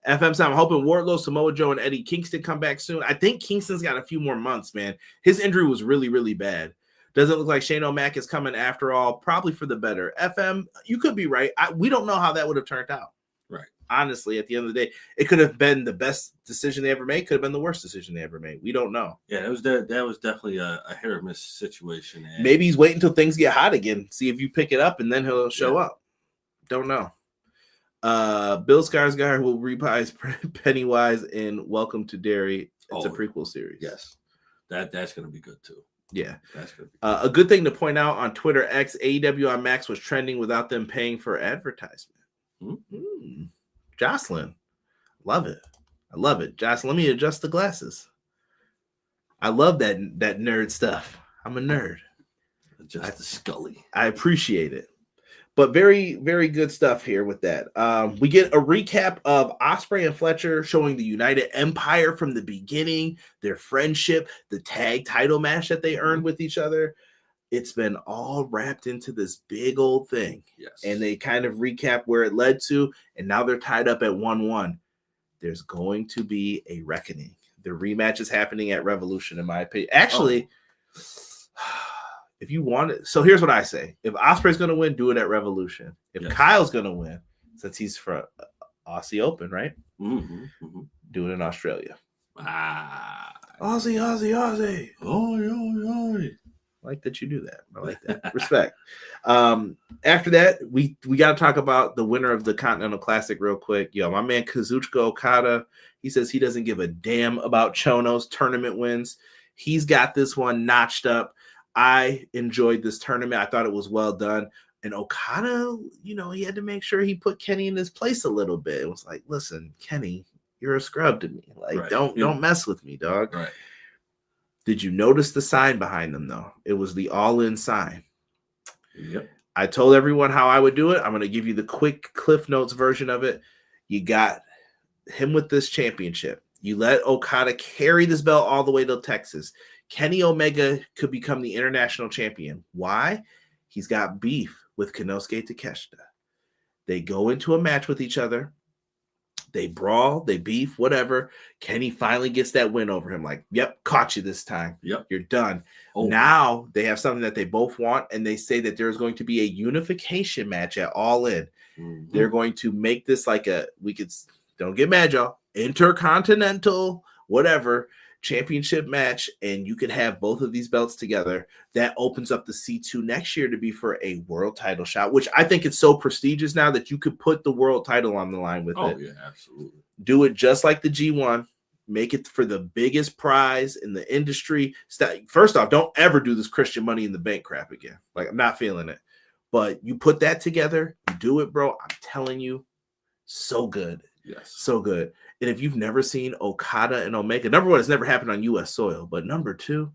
FM Sound, I'm hoping Wardlow, Samoa Joe, and Eddie Kingston come back soon. I think Kingston's got a few more months, man. His injury was really, really bad. Doesn't look like Shane O'Mac is coming after all, probably for the better. FM, you could be right. We don't know how that would have turned out. Right. Honestly, at the end of the day, it could have been the best decision they ever made. Could have been the worst decision they ever made. We don't know. Yeah, that was definitely a hit or miss situation. And maybe he's waiting until things get hot again. See if you pick it up, and then he'll show up. Don't know. Bill Skarsgård will reprise Pennywise in Welcome to Derry. It's a prequel series. Yes. That's going to be good, too. Yeah. That's good. A good thing to point out on Twitter X, AEW on Max was trending without them paying for advertisement. Mm-hmm. Jocelyn. Love it. I love it. Jocelyn, let me adjust the glasses. I love that nerd stuff. I'm a nerd. Adjust the Scully. I appreciate it. But very, very good stuff here with that. We get a recap of Ospreay and Fletcher showing the United Empire from the beginning, their friendship, the tag title match that they earned with each other. It's been all wrapped into this big old thing. Yes. And they kind of recap where it led to, and now they're tied up at 1-1. There's going to be a reckoning. The rematch is happening at Revolution, in my opinion. Actually... If you want it, so here's what I say: if Ospreay's going to win, do it at Revolution. If Kyle's going to win, since he's from Aussie Open, right? Do it in Australia. Aussie. Oi. Like that you do that. I like that. Respect. After that, we got to talk about the winner of the Continental Classic real quick. Yo, my man Kazuchika Okada. He says he doesn't give a damn about Chono's tournament wins. He's got this one notched up. I enjoyed this tournament. I thought it was well done. And Okada, he had to make sure he put Kenny in his place a little bit. It was like, listen, Kenny, you're a scrub to me. Like, don't mess with me, dog. Right. Did you notice the sign behind them, though? It was the all-in sign. Yep. I told everyone how I would do it. I'm going to give you the quick Cliff Notes version of it. You got him with this championship. You let Okada carry this belt all the way to Texas. Kenny Omega could become the international champion. Why? He's got beef with Konosuke Takeshita. They go into a match with each other. They brawl, they beef, whatever. Kenny finally gets that win over him. Like, yep, caught you this time. Yep. You're done. Oh. Now they have something that they both want, and they say that there's going to be a unification match at All In. Mm-hmm. They're going to make this like don't get mad, y'all, intercontinental, whatever, championship match, and you can have both of these belts together. That opens up the C2 next year to be for a world title shot, which I think it's so prestigious now that you could put the world title on the line with it. Oh, yeah, absolutely. Do it just like the G1. Make it for the biggest prize in the industry. First off, don't ever do this Christian Money in the Bank crap again. Like, I'm not feeling it. But you put that together, you do it, bro. I'm telling you, so good. Yes. So good. And if you've never seen Okada and Omega, number one, it's never happened on U.S. soil. But number two,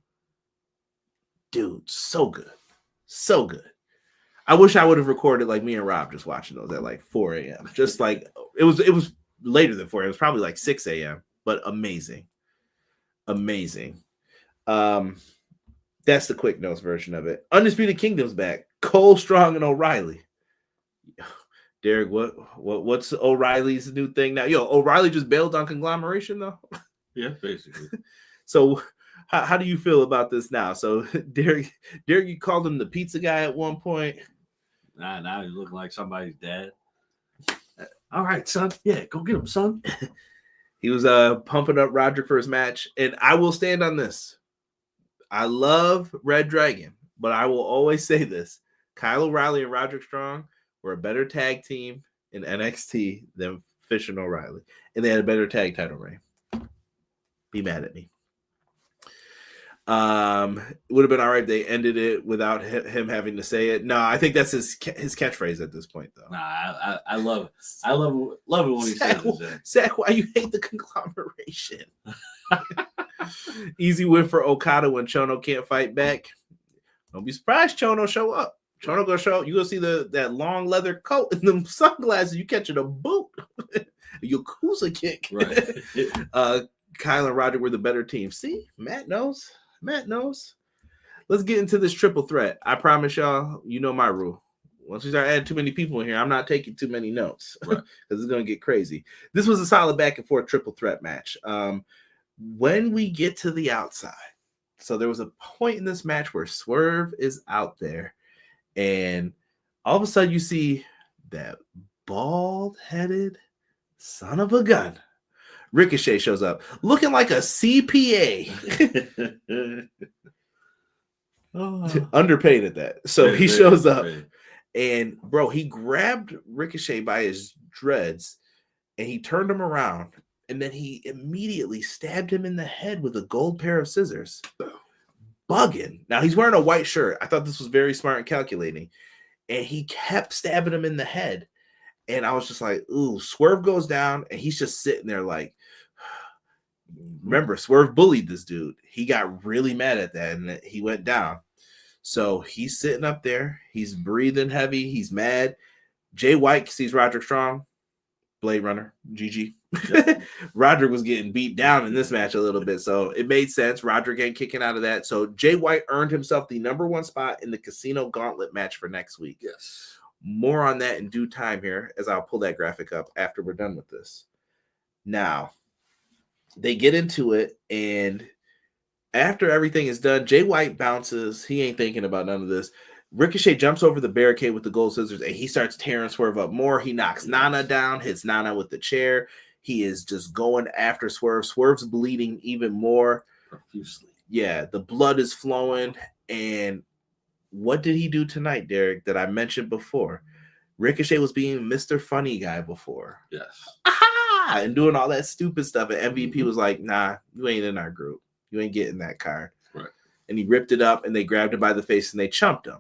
dude, so good. So good. I wish I would have recorded like me and Rob just watching those at like 4 a.m. Just like it was later than 4 a.m. It was probably like 6 a.m. But amazing. Amazing. That's the quick notes version of it. Undisputed Kingdom's back. Cole, Strong, and O'Reilly. Derek, what's O'Reilly's new thing now? Yo, O'Reilly just bailed on conglomeration, though? Yeah, basically. So how do you feel about this now? So Derek, you called him the pizza guy at one point. Now he's looking like somebody's dad. All right, son. Yeah, go get him, son. He was pumping up Roderick for his match. And I will stand on this. I love Red Dragon, but I will always say this. Kyle O'Reilly and Roderick Strong were a better tag team in NXT than Fish and O'Reilly. And they had a better tag title reign. Be mad at me. It would have been all right if they ended it without him having to say it. No, I think that's his catchphrase at this point, though. Nah, I love it. I love it when he says it. Zach, why you hate the conglomeration? Easy win for Okada when Chono can't fight back. Don't be surprised Chono show up. Chono gonna show up. You gonna see that long leather coat and them sunglasses. You catching a boot, a Yakuza kick. Right. Kyle and Roger were the better team. See, Matt knows. Let's get into this triple threat. I promise y'all, you know my rule. Once we start adding too many people in here, I'm not taking too many notes because it's going to get crazy. This was a solid back and forth triple threat match. When we get to the outside, so there was a point in this match where Swerve is out there, and all of a sudden you see that bald-headed son of a gun. Ricochet shows up looking like a CPA. Underpaid at that. So he shows up and, bro, he grabbed Ricochet by his dreads and he turned him around and then he immediately stabbed him in the head with a gold pair of scissors. Bugging. Now he's wearing a white shirt. I thought this was very smart and calculating. And he kept stabbing him in the head. And I was just like, ooh, Swerve goes down and he's just sitting there like, remember, Swerve bullied this dude. He got really mad at that and he went down. So he's sitting up there. He's breathing heavy. He's mad. Jay White sees Roderick Strong. Blade Runner. GG. Yep. Roderick was getting beat down in this match a little bit. So it made sense. Roderick ain't kicking out of that. So Jay White earned himself the #1 spot in the Casino Gauntlet match for next week. Yes. More on that in due time here as I'll pull that graphic up after we're done with this. Now, they get into it, and after everything is done, Jay White bounces. He ain't thinking about none of this. Ricochet jumps over the barricade with the gold scissors, and he starts tearing Swerve up more. He knocks Nana down, hits Nana with the chair. He is just going after Swerve. Swerve's bleeding even more profusely. Yeah, the blood is flowing, and what did he do tonight, Derek, that I mentioned before? Ricochet was being Mr. Funny Guy before. Yes. Aha! And doing all that stupid stuff. And MVP was like, nah, you ain't in our group. You ain't getting that card. Right. And he ripped it up, and they grabbed him by the face, and they chumped him.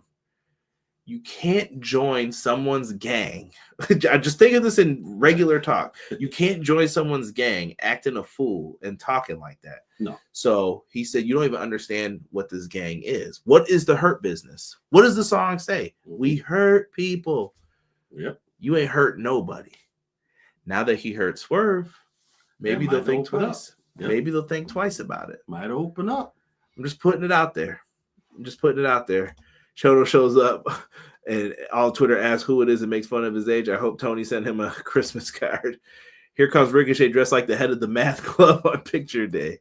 You can't join someone's gang. I just think of this in regular talk. You can't join someone's gang acting a fool and talking like that. No. So he said, you don't even understand what this gang is. What is the Hurt Business? What does the song say? We hurt people. Yep. You ain't hurt nobody. Now that he hurt Swerve, maybe they'll think twice. Yep. Maybe they'll think twice about it. Might open up. I'm just putting it out there. Shoto shows up and all Twitter asks who it is and makes fun of his age. I hope Tony sent him a Christmas card. Here comes Ricochet dressed like the head of the math club on picture day.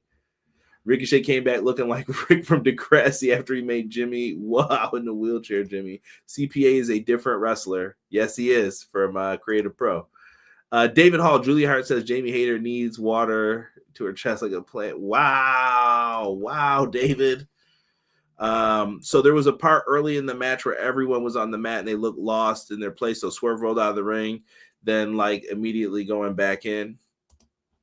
Ricochet came back looking like Rick from Degrassi after he made Jimmy wow in the wheelchair. Jimmy. CPA is a different wrestler. Yes, he is from Creative Pro. David Hall, Julia Hart says Jamie Hayter needs water to her chest like a plant. Wow, David. So there was a part early in the match where everyone was on the mat and they looked lost in their place. So Swerve rolled out of the ring, then like immediately going back in.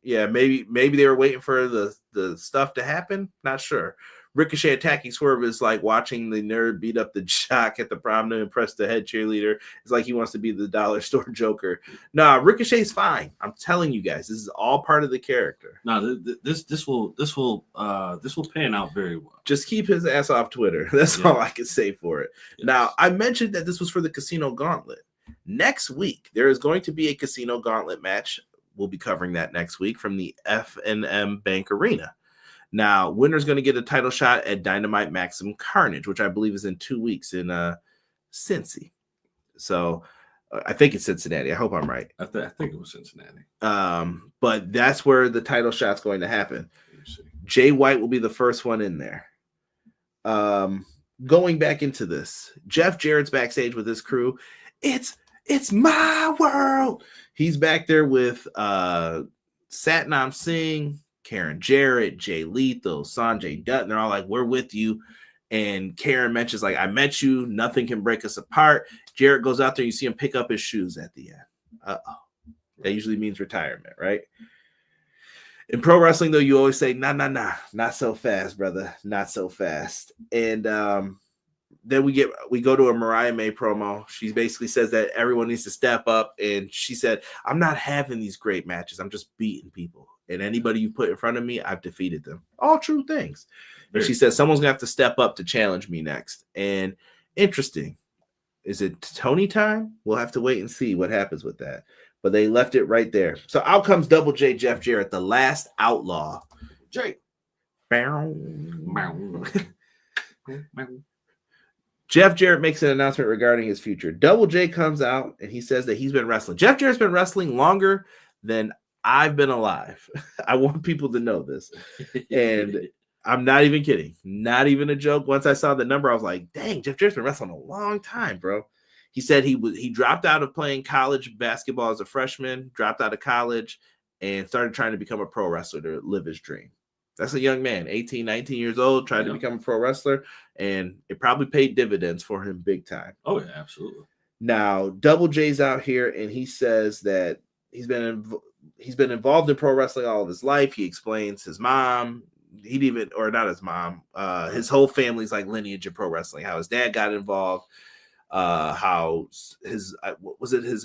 Yeah, maybe they were waiting for the stuff to happen. Not sure. Ricochet attacking Swerve is like watching the nerd beat up the jock at the prom to impress the head cheerleader. It's like he wants to be the dollar store Joker. Nah, Ricochet's fine. I'm telling you guys, this is all part of the character. No, this will pan out very well. Just keep his ass off Twitter. That's all I can say for it. Yes. Now, I mentioned that this was for the Casino Gauntlet. Next week, there is going to be a Casino Gauntlet match. We'll be covering that next week from the F&M Bank Arena. Now, winner's going to get a title shot at Dynamite Maximum Carnage, which I believe is in 2 weeks in Cincy. So I think it's Cincinnati. I hope I'm right. I think it was Cincinnati. But that's where the title shot's going to happen. Jay White will be the first one in there. Going back into this, Jeff Jarrett's backstage with his crew. It's my world. He's back there with Satnam Singh, Karen Jarrett, Jay Lethal, Sanjay Dutt. They're all like, we're with you. And Karen mentions, like, I met you. Nothing can break us apart. Jarrett goes out there. You see him pick up his shoes at the end. Uh-oh. That usually means retirement, right? In pro wrestling, though, you always say, nah, not so fast, brother. Not so fast. And then we go to a Mariah May promo. She basically says that everyone needs to step up. And she said, I'm not having these great matches. I'm just beating people. And anybody you put in front of me, I've defeated them. All true things. And she says, someone's going to have to step up to challenge me next. And interesting. Is it Tony time? We'll have to wait and see what happens with that. But they left it right there. So out comes Double J Jeff Jarrett, the last outlaw. Jay. Jeff Jarrett makes an announcement regarding his future. Double J comes out and he says that he's been wrestling. Jeff Jarrett's been wrestling longer than I've been alive. I want people to know this. And I'm not even kidding. Not even a joke. Once I saw the number, I was like, dang, Jeff Jarrett's been wrestling a long time, bro. He said he dropped out of playing college basketball as a freshman, dropped out of college, and started trying to become a pro wrestler to live his dream. That's a young man, 18, 19 years old, tried to become a pro wrestler, and it probably paid dividends for him big time. Oh, yeah, absolutely. Now, Double J's out here, and he says that he's been involved in pro wrestling all of his life. He explains his mom, his whole family's like lineage of pro wrestling, how his dad got involved, how his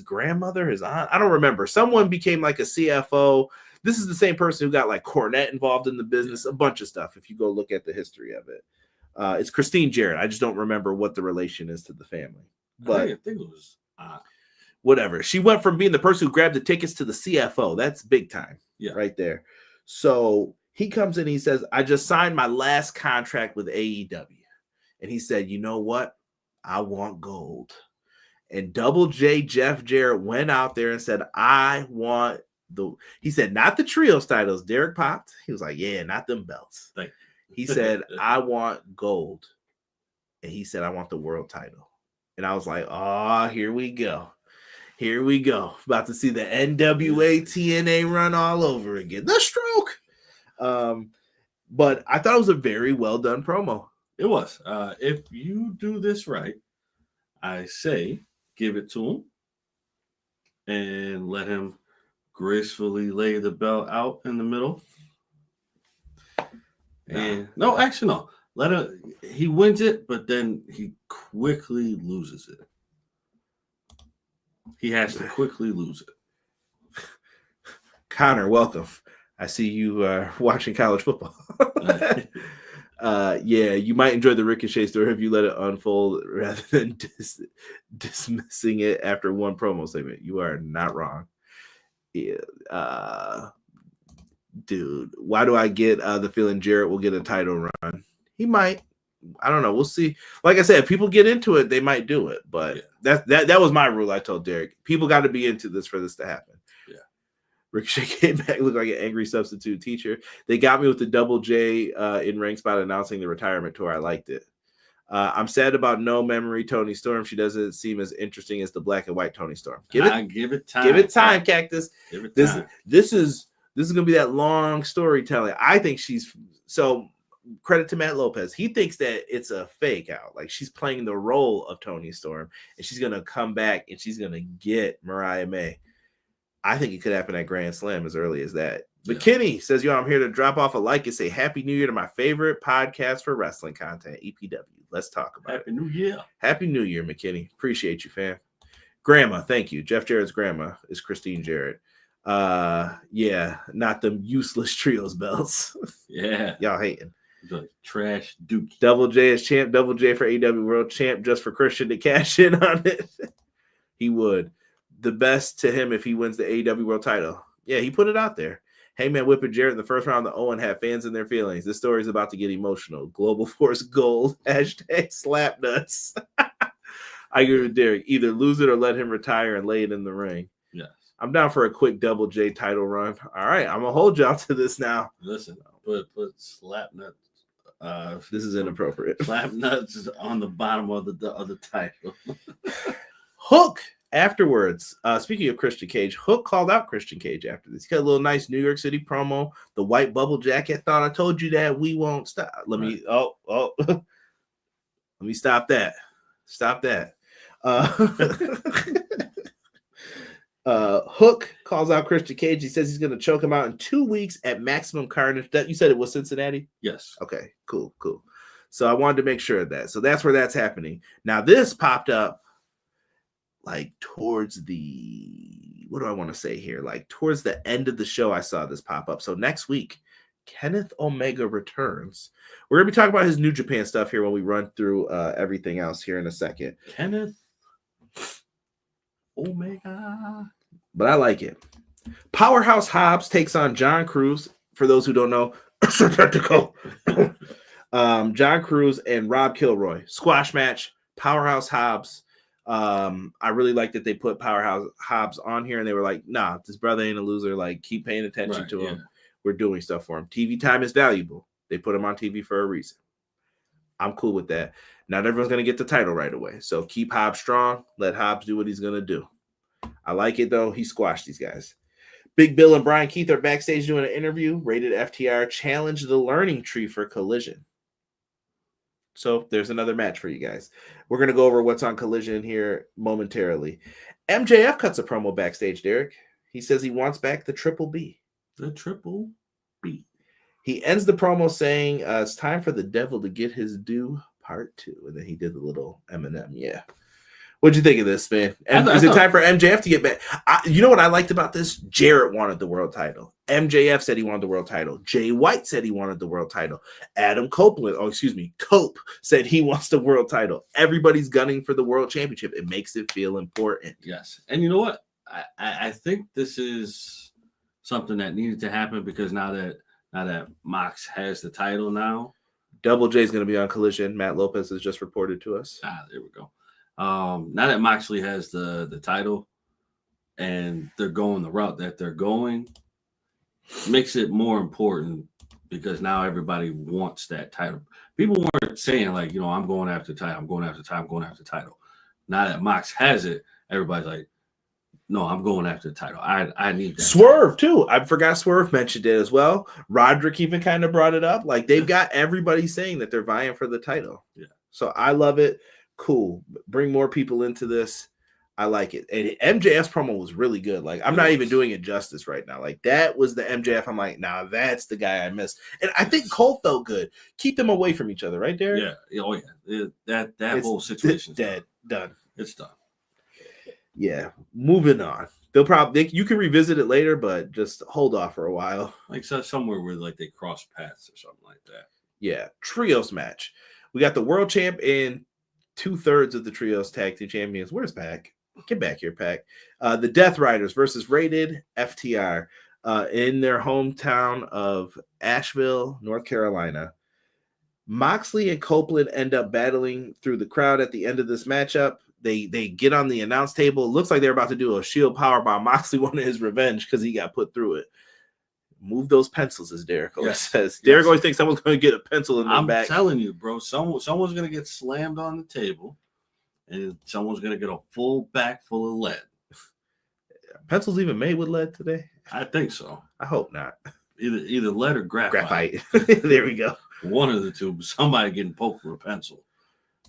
grandmother, his aunt, I don't remember. Someone became like a CFO. This is the same person who got like Cornette involved in the business, a bunch of stuff. If you go look at the history of it, it's Christine Jarrett. I just don't remember what the relation is to the family. But I think it was whatever. She went from being the person who grabbed the tickets to the CFO. That's big time, right there. So he comes in, he says, I just signed my last contract with AEW. And he said, you know what? I want gold. And Double J Jeff Jarrett went out there and said, I want he said, not the trios titles. Derek popped. He was like, yeah, not them belts. He said, I want gold. And he said, I want the world title. And I was like, oh, here we go. Here we go. About to see the NWA TNA run all over again. The Stroke. But I thought it was a very well done promo. It was. If you do this right, I say give it to him and let him gracefully lay the belt out in the middle. And no. He wins it, but then he quickly loses it. He has to quickly lose it. Connor, welcome. I see you watching college football. Yeah, you might enjoy the Ricochet story if you let it unfold rather than dismissing it after one promo segment. You are not wrong. Yeah, dude, why do I get the feeling Jarrett will get a title run? He might. I don't know. We'll see. Like I said, if people get into it, they might do it. But that was my rule. I told Derek, people got to be into this for this to happen. Yeah. Ricochet came back, looked like an angry substitute teacher. They got me with the Double J in ring spot announcing the retirement tour. I liked it. I'm sad about no memory Tony Storm. She doesn't seem as interesting as the black and white Tony Storm. Give it time. Give it time, Cactus. Give it time. This is gonna be that long storytelling. I think she's so. Credit to Matt Lopez. He thinks that it's a fake out. Like she's playing the role of Tony Storm and she's going to come back and she's going to get Mariah May. I think it could happen at Grand Slam as early as that. But Kenny says, yo, I'm here to drop off a like and say Happy New Year to my favorite podcast for wrestling content, EPW. Let's talk about Happy New Year. Happy New Year, McKinney. Appreciate you, fam. Grandma, thank you. Jeff Jarrett's grandma is Christine Jarrett. Yeah, not them useless trios belts. Yeah. Y'all hating. The trash Duke. Double J is champ. Double J for AEW World Champ just for Christian to cash in on it. He would. The best to him if he wins the AEW World title. Yeah, he put it out there. Hangman whipping Jarrett in the first round of the Owen had fans in their feelings. This story is about to get emotional. Global Force Gold. Hashtag slap nuts. I agree with Derek. Either lose it or let him retire and lay it in the ring. Yes. I'm down for a quick Double J title run. All right, I'm going to hold y'all to this now. Listen, put slap nuts. This is inappropriate. Slap nuts is on the bottom of the title. Hook afterwards. Speaking of Christian Cage, Hook called out Christian Cage after this. He got a little nice New York City promo. The white bubble jacket. Thought I told you that we won't stop. Let me stop that. Stop that. Hook calls out Christian Cage. He says he's going to choke him out in 2 weeks at Maximum Carnage. That you said it was Cincinnati? Yes. Okay, cool. So I wanted to make sure of that. So that's where that's happening. Now this popped up like towards the, what do I want to say here? Like towards the end of the show, I saw this pop up. So next week, Kenneth Omega returns. We're going to be talking about his New Japan stuff here when we run through everything else here in a second. Kenneth Omega. But I like it. Powerhouse Hobbs takes on John Cruz. For those who don't know, John Cruz and Rob Kilroy. Squash match. Powerhouse Hobbs. I really like that they put Powerhouse Hobbs on here and they were like, nah, this brother ain't a loser. Like, keep paying attention to him. We're doing stuff for him. TV time is valuable. They put him on TV for a reason. I'm cool with that. Not everyone's going to get the title right away. So keep Hobbs strong. Let Hobbs do what he's going to do. I like it, though. He squashed these guys. Big Bill and Brian Keith are backstage doing an interview. Rated FTR challenge the Learning Tree for Collision. So there's another match for you guys. We're going to go over what's on Collision here momentarily. MJF cuts a promo backstage, Derek. He says he wants back the Triple B. The Triple B. He ends the promo saying, it's time for the devil to get his due, part 2. And then he did the little Eminem. Yeah. What'd you think of this, man? Is it time for MJF to get back? You know what I liked about this? Jarrett wanted the world title. MJF said he wanted the world title. Jay White said he wanted the world title. Cope said he wants the world title. Everybody's gunning for the world championship. It makes it feel important. Yes. And you know what? I think this is something that needed to happen because now that Mox has the title now. Double J is going to be on Collision. Matt Lopez has just reported to us. There we go. Now that Moxley has the title and they're going the route that they're going, makes it more important because now everybody wants that title. People weren't saying like, I'm going after the title, I'm going after the title. Now that Mox has it, everybody's like, no, I'm going after the title. I need that. Swerve, too. I forgot Swerve mentioned it as well. Roderick even kind of brought it up. Like, they've got everybody saying that they're vying for the title. Yeah. So I love it. Cool. Bring more people into this. I like it. And MJF's promo was really good. Like, I'm not even doing it justice right now. Like, that was the MJF. I'm like, nah, that's the guy I missed. And I think Cole felt good. Keep them away from each other, right there. Yeah. Oh yeah. That whole situation dead. Done. It's done. Yeah. Moving on. They'll probably you can revisit it later, but just hold off for a while. Like somewhere where like they cross paths or something like that. Yeah. Trios match. We got the world champ and 2/3 of the trios tag team champions. Where's Pac? Get back here, Pac. The Death Riders versus Rated FTR in their hometown of Asheville, North Carolina. Moxley and Copeland end up battling through the crowd at the end of this matchup. They get on the announce table. It looks like they're about to do a Shield powerbomb. Moxley wanted his revenge because he got put through it. Move those pencils, as Derek always says. Derek always thinks someone's going to get a pencil in their back. I'm telling you, bro. Someone's going to get slammed on the table, and someone's going to get a full back full of lead. Pencils even made with lead today? I think so. I hope not. Either lead or graphite. There we go. One of the two. But somebody getting poked with a pencil.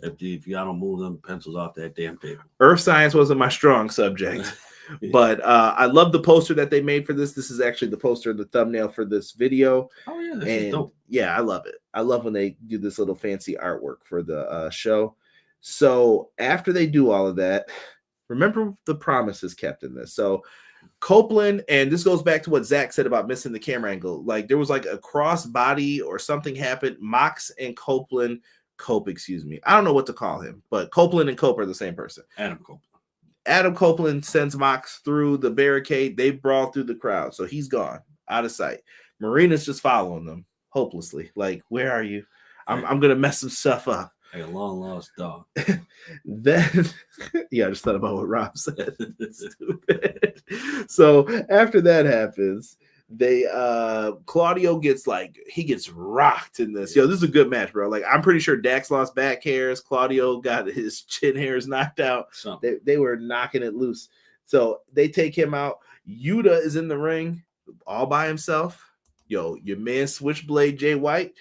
If y'all don't move them pencils off that damn table. Earth science wasn't my strong subject. But I love the poster that they made for this. This is actually the poster, the thumbnail for this video. Oh, yeah. This is dope. Yeah, I love it. I love when they do this little fancy artwork for the show. So after they do all of that, remember the promises kept in this. So Copeland, and this goes back to what Zach said about missing the camera angle. Like, there was like a cross body or something happened. Mox and Copeland, I don't know what to call him, but Copeland and Cope are the same person. Adam Copeland sends Mox through the barricade. They brawl through the crowd. So he's gone, out of sight. Marina's just following them hopelessly. Like, where are you? I'm going to mess some stuff up. Like a long lost dog. Then, yeah, I just thought about what Rob said. Stupid. So after that happens, Claudio gets rocked in this. Yo, this is a good match, bro. Like, I'm pretty sure Dax lost back hairs. Claudio got his chin hairs knocked out. They were knocking it loose. So they take him out. Yuta is in the ring all by himself. Yo, your man Switchblade Jay White.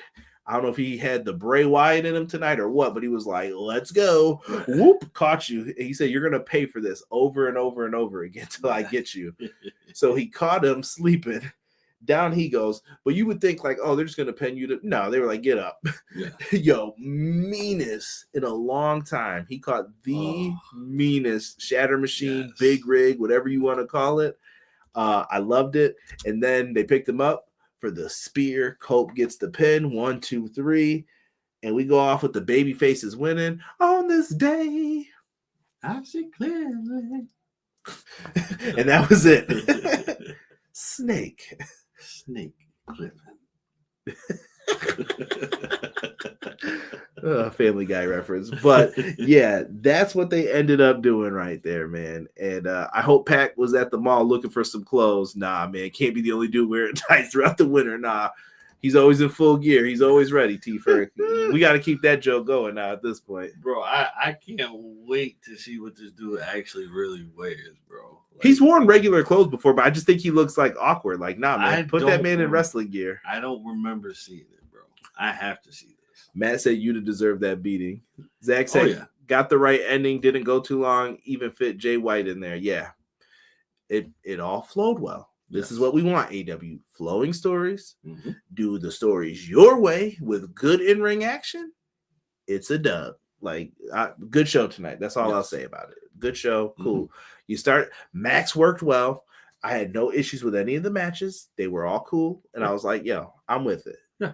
I don't know if he had the Bray Wyatt in him tonight or what, but he was like, let's go. Whoop, caught you. And he said, you're going to pay for this over and over and over again till I get you. So he caught him sleeping. Down he goes. But you would think like, oh, they're just going to pin you to. No, they were like, get up. Yeah. Yo, meanest in a long time. He caught the meanest shatter machine, big rig, whatever you want to call it. I loved it. And then they picked him up for the spear. Cope gets the pin. 1, 2, 3. And we go off with the baby faces winning. On this day, I see clearly. And that was it. Snake Clifford. Family Guy reference. But yeah, that's what they ended up doing right there, man. And I hope Pac was at the mall looking for some clothes. Nah, man, can't be the only dude wearing tights throughout the winter. Nah, he's always in full gear. He's always ready, T-Ferg. We got to keep that joke going now at this point. Bro, I can't wait to see what this dude actually really wears, bro. Like, he's worn regular clothes before, but I just think he looks like awkward. Like, nah, man, put that man in wrestling gear. I don't remember seeing it, bro. I have to see this. Matt said Yuta deserved that beating. Zach said got the right ending, didn't go too long, even fit Jay White in there. Yeah, it all flowed well. This is what we want, AEW. Flowing stories. Mm-hmm. Do the stories your way with good in-ring action. It's a dub. Like, good show tonight. That's all I'll say about it. Good show. Cool. Mm-hmm. You start. Max worked well. I had no issues with any of the matches. They were all cool. And I was like, yo, I'm with it. Yeah.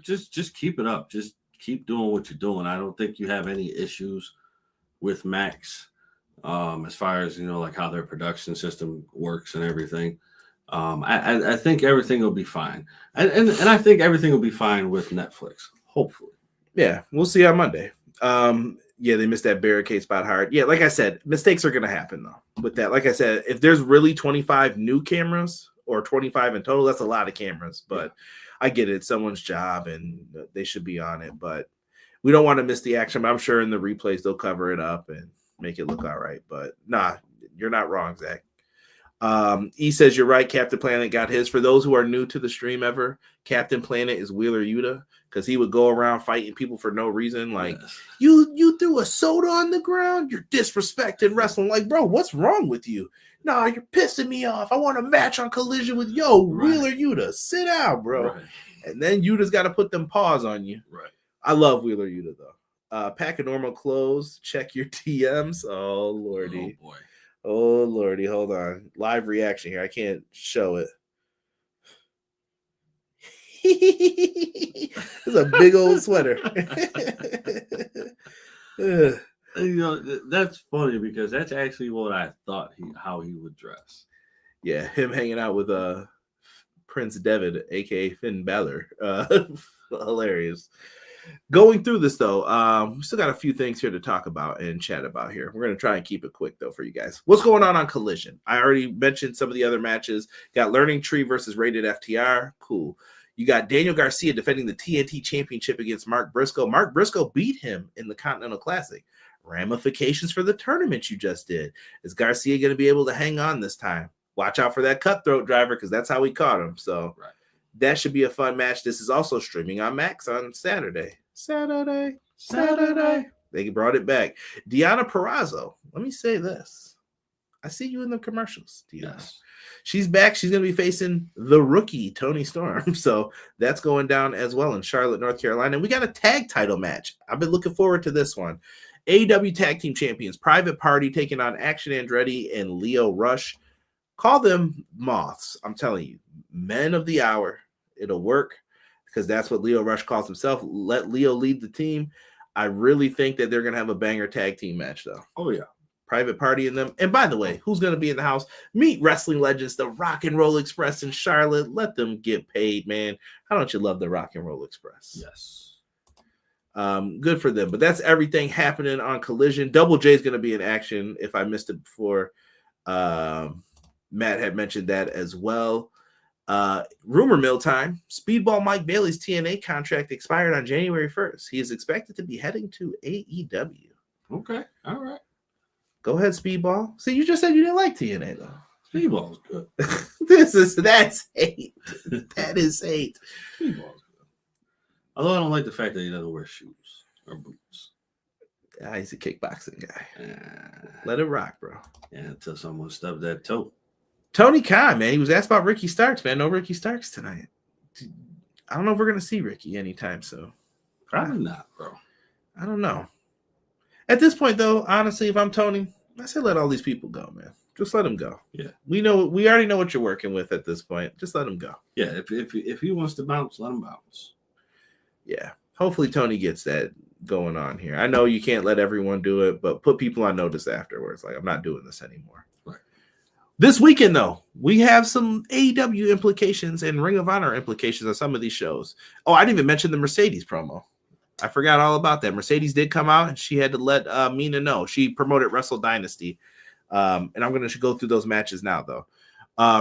Just keep it up. Just keep doing what you're doing. I don't think you have any issues with Max. As far as, like how their production system works and everything. I think everything will be fine. And I think everything will be fine with Netflix, hopefully. Yeah, we'll see on Monday. Yeah, they missed that barricade spot hard. Yeah, like I said, mistakes are going to happen, though, with that. Like I said, if there's really 25 new cameras or 25 in total, that's a lot of cameras. But I get it. It's someone's job, and they should be on it. But we don't want to miss the action. But I'm sure in the replays, they'll cover it up and make it look all right. But nah, you're not wrong, Zach. E says you're right. Captain Planet got his. For those who are new to the stream ever, Captain Planet is Wheeler Yuta because he would go around fighting people for no reason. Like, you threw a soda on the ground. You're disrespecting wrestling. Like, bro, what's wrong with you? Nah, you're pissing me off. I want a match on Collision with Wheeler Yuta. Sit down, bro. Right. And then Yuta's got to put them paws on you. Right. I love Wheeler Yuta though. Pack of normal clothes. Check your TMs. Oh lordy. Oh boy. Oh lordy. Hold on. Live reaction here. I can't show it. It's a big old sweater. You know, that's funny because that's actually what I thought how he would dress. Yeah, him hanging out with Prince Devitt, aka Finn Balor. Hilarious. Going through this though, we still got a few things here to talk about and chat about here. We're going to try and keep it quick though for you guys. What's going on Collision? I already mentioned some of the other matches. Got Learning Tree versus Rated FTR. Cool. You got Daniel Garcia defending the TNT Championship against Mark Briscoe. Mark Briscoe beat him in the Continental Classic. Ramifications for the tournament you just did. Is Garcia going to be able to hang on this time? Watch out for that cutthroat driver because that's how we caught him. So that should be a fun match. This is also streaming on Max on Saturday. Saturday. They brought it back. Deonna Purrazzo. Let me say this. I see you in the commercials, Deonna. Yes. She's back. She's going to be facing the rookie, Toni Storm. So that's going down as well in Charlotte, North Carolina. And we got a tag title match. I've been looking forward to this one. AEW Tag Team Champions, Private Party taking on Action Andretti and Lio Rush. Call them Moths. I'm telling you, men of the hour. It'll work because that's what Lio Rush calls himself. Let Leo lead the team. I really think that they're going to have a banger tag team match, though. Oh, yeah. Private Party in them. And by the way, who's going to be in the house? Meet wrestling legends, the Rock and Roll Express in Charlotte. Let them get paid, man. How don't you love the Rock and Roll Express? Yes. Good for them. But that's everything happening on Collision. Double J is going to be in action. If I missed it before, Matt had mentioned that as well. Rumor mill time. Speedball Mike Bailey's TNA contract expired on January 1st. He is expected to be heading to AEW. Okay. All right. Go ahead, Speedball. See, you just said you didn't like TNA, though. Speedball's good. That's hate. That is hate. Speedball's good. Although I don't like the fact that he doesn't wear shoes or boots. Yeah, he's a kickboxing guy. Let it rock, bro. Yeah, until someone stubbed that toe. Tony Khan, man. He was asked about Ricky Starks, man. No Ricky Starks tonight. I don't know if we're going to see Ricky anytime soon. Probably not, bro. I don't know. At this point, though, honestly, if I'm Tony, I say let all these people go, man. Just let them go. Yeah. We already know what you're working with at this point. Just let them go. Yeah, if he wants to bounce, let him bounce. Yeah. Hopefully Tony gets that going on here. I know you can't let everyone do it, but put people on notice afterwards. Like, I'm not doing this anymore. Right. This weekend, though, we have some AEW implications and Ring of Honor implications on some of these shows. Oh, I didn't even mention the Mercedes promo. I forgot all about that. Mercedes did come out, and she had to let Mina know. She promoted Wrestle Dynasty. And I'm going to go through those matches now, though.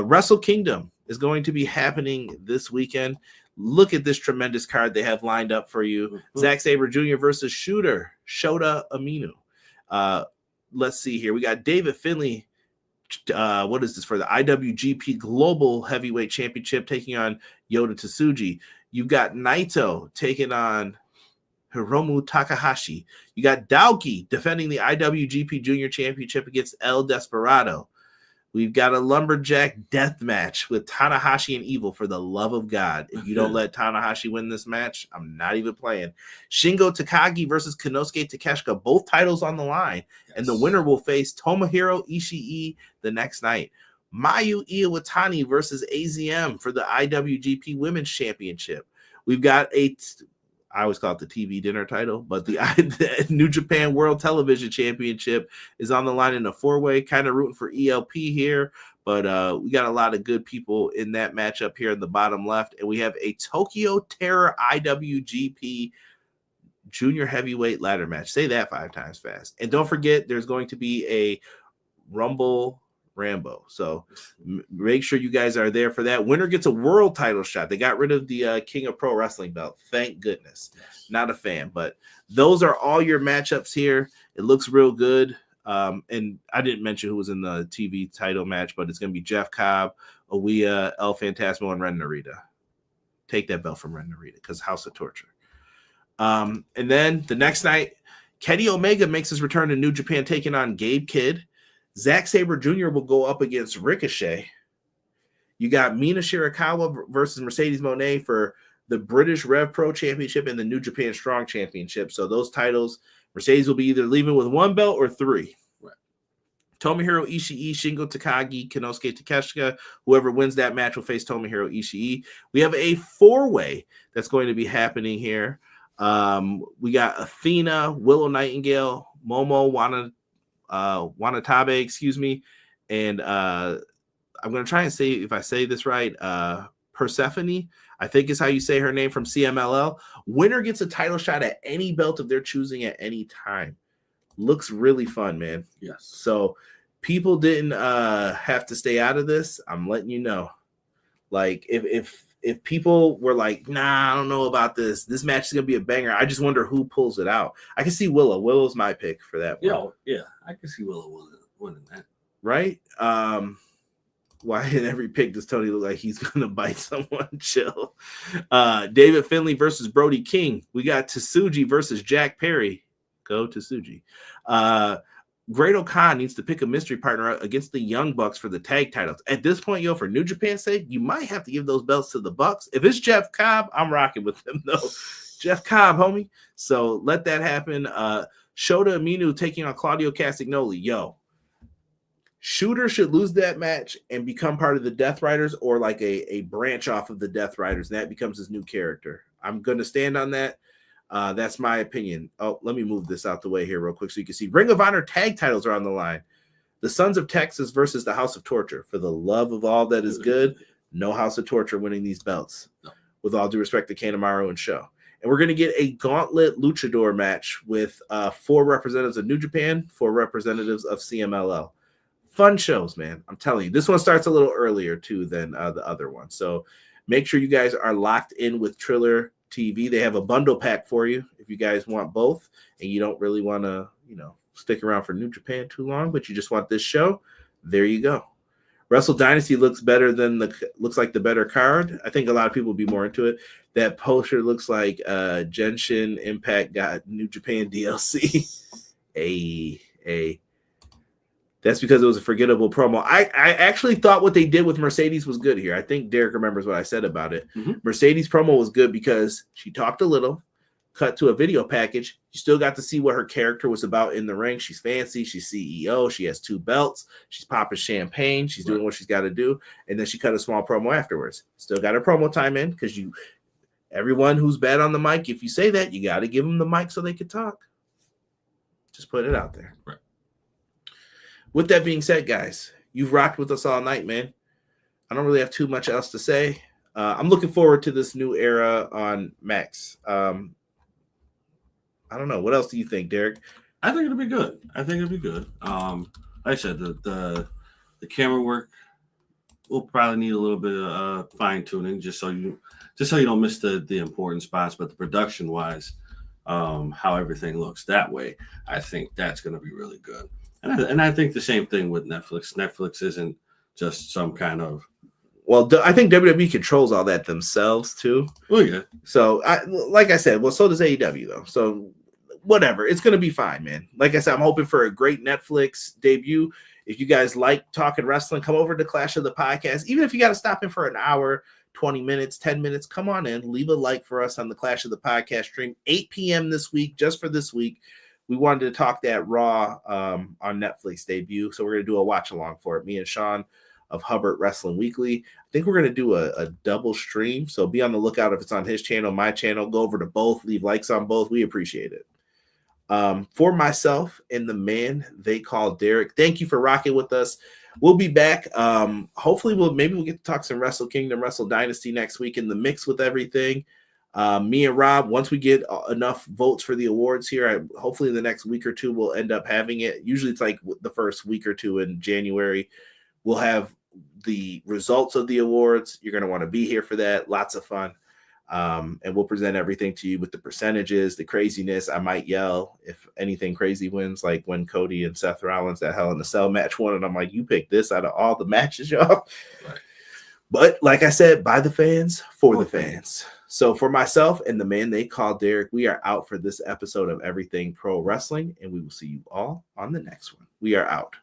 Wrestle Kingdom is going to be happening this weekend. Look at this tremendous card they have lined up for you. Mm-hmm. Zack Sabre Jr. versus Shota Umino. Let's see here. We got David Finlay. What is this for the IWGP Global Heavyweight Championship taking on Yota Tsuji. You've got Naito taking on Hiromu Takahashi. You got Daoki defending the IWGP Junior Championship against El Desperado. We've got a lumberjack death match with Tanahashi and Evil. For the love of God, if you don't let Tanahashi win this match, I'm not even playing. Shingo Takagi versus Konosuke Takeshita, both titles on the line. Yes. And the winner will face Tomohiro Ishii the next night. Mayu Iwatani versus AZM for the IWGP Women's Championship. We've got I always call it the TV dinner title, but the New Japan World Television Championship is on the line in a four-way, kind of rooting for ELP here, but we got a lot of good people in that matchup here in the bottom left, and we have a Tokyo Terror IWGP Junior Heavyweight ladder match. Say that 5 times fast. And don't forget, there's going to be a Rumble Rambo. So make sure you guys are there for that. Winner gets a world title shot. They got rid of the King of Pro Wrestling belt. Thank goodness. Yes. Not a fan, but those are all your matchups here. It looks real good. And I didn't mention who was in the TV title match, but it's going to be Jeff Cobb, Ouya, El Phantasmo, and Ren Narita. Take that belt from Ren Narita because House of Torture. And then the next night, Kenny Omega makes his return to New Japan, taking on Gabe Kidd. Zack Sabre Jr. will go up against Ricochet. You got Mina Shirakawa versus Mercedes Moné for the British Rev Pro Championship and the New Japan Strong Championship. So those titles, Mercedes will be either leaving with 1 belt or 3. Right. Tomohiro Ishii, Shingo Takagi, Konosuke Takeshita. Whoever wins that match will face Tomohiro Ishii. We have a 4-way that's going to be happening here. We got Athena, Willow Nightingale, Momo Wanatabe, and I'm going to try and say, if I say this right, Persephone, I think is how you say her name, from CMLL. Winner gets a title shot at any belt of their choosing at any time. Looks really fun, man. Yes. So people didn't have to stay out of this. I'm letting you know. Like, if people were like, nah, I don't know about this. This match is going to be a banger. I just wonder who pulls it out. I can see Willow. Willow's my pick for that one. Yeah, I can see Willow winning that. Right? Why in every pick does Tony look like he's going to bite someone? Chill. David Finlay versus Brody King. We got Tsuji versus Jack Perry. Go Tsuji. Great O'Khan needs to pick a mystery partner against the Young Bucks for the tag titles. At this point, for New Japan's sake, you might have to give those belts to the Bucks. If it's Jeff Cobb, I'm rocking with him, though. Jeff Cobb, homie. So let that happen. Shota Umino taking on Claudio Castagnoli. Shooter should lose that match and become part of the Death Riders, or like a branch off of the Death Riders, and that becomes his new character. I'm going to stand on that. That's my opinion. Oh, let me move this out the way here real quick so you can see. Ring of Honor tag titles are on the line. The Sons of Texas versus the House of Torture. For the love of all that is good, no House of Torture winning these belts. No. With all due respect to Kanemaru and Sho. And we're going to get a gauntlet luchador match with 4 representatives of New Japan, 4 representatives of CMLL. Fun shows, man. I'm telling you. This one starts a little earlier, too, than the other one. So make sure you guys are locked in with Triller TV. They have a bundle pack for you if you guys want both and you don't really want to, stick around for New Japan too long, but you just want this show. There you go. Wrestle Dynasty looks like the better card. I think a lot of people will be more into it. That poster looks like Genshin Impact got New Japan DLC. That's because it was a forgettable promo. I actually thought what they did with Mercedes was good here. I think Derek remembers what I said about it. Mm-hmm. Mercedes promo was good because she talked a little, cut to a video package. You still got to see what her character was about in the ring. She's fancy. She's CEO. She has 2 belts. She's popping champagne. She's doing what she's got to do. And then she cut a small promo afterwards. Still got her promo time in because everyone who's bad on the mic, if you say that, you got to give them the mic so they can talk. Just put it out there. Right. With that being said, guys, you've rocked with us all night, man. I don't really have too much else to say. I'm looking forward to this new era on Max. I don't know. What else do you think, Derek? I think it'll be good. Like I said, the camera work will probably need a little bit of fine tuning, just so you don't miss the important spots. But the production wise, how everything looks that way, I think that's going to be really good. And I think the same thing with Netflix. Netflix isn't just some kind of... Well, I think WWE controls all that themselves, too. Oh, yeah. So, like I said, so does AEW, though. So, whatever. It's going to be fine, man. Like I said, I'm hoping for a great Netflix debut. If you guys like talking wrestling, come over to Clash of the Podcast. Even if you got to stop in for an hour, 20 minutes, 10 minutes, come on in. Leave a like for us on the Clash of the Podcast stream. 8 p.m. this week, just for this week. We wanted to talk that Raw on Netflix debut, so we're going to do a watch-along for it. Me and Sean of Hubbard Wrestling Weekly. I think we're going to do a double stream, so be on the lookout if it's on his channel, my channel. Go over to both, leave likes on both. We appreciate it. For myself and the man they call Derek, thank you for rocking with us. We'll be back. Hopefully, we'll get to talk some Wrestle Kingdom, Wrestle Dynasty next week in the mix with everything. Me and Rob, once we get enough votes for the awards here, hopefully in the next week or two, we'll end up having it. Usually it's like the first week or two in January. We'll have the results of the awards. You're going to want to be here for that. Lots of fun. And we'll present everything to you with the percentages, the craziness. I might yell if anything crazy wins, like when Cody and Seth Rollins, that Hell in a Cell match won. And I'm like, you picked this out of all the matches, y'all. Right. But like I said, by the fans, for the fans. So for myself and the man they call Derek, we are out for this episode of Everything Pro Wrestling, and we will see you all on the next one. We are out.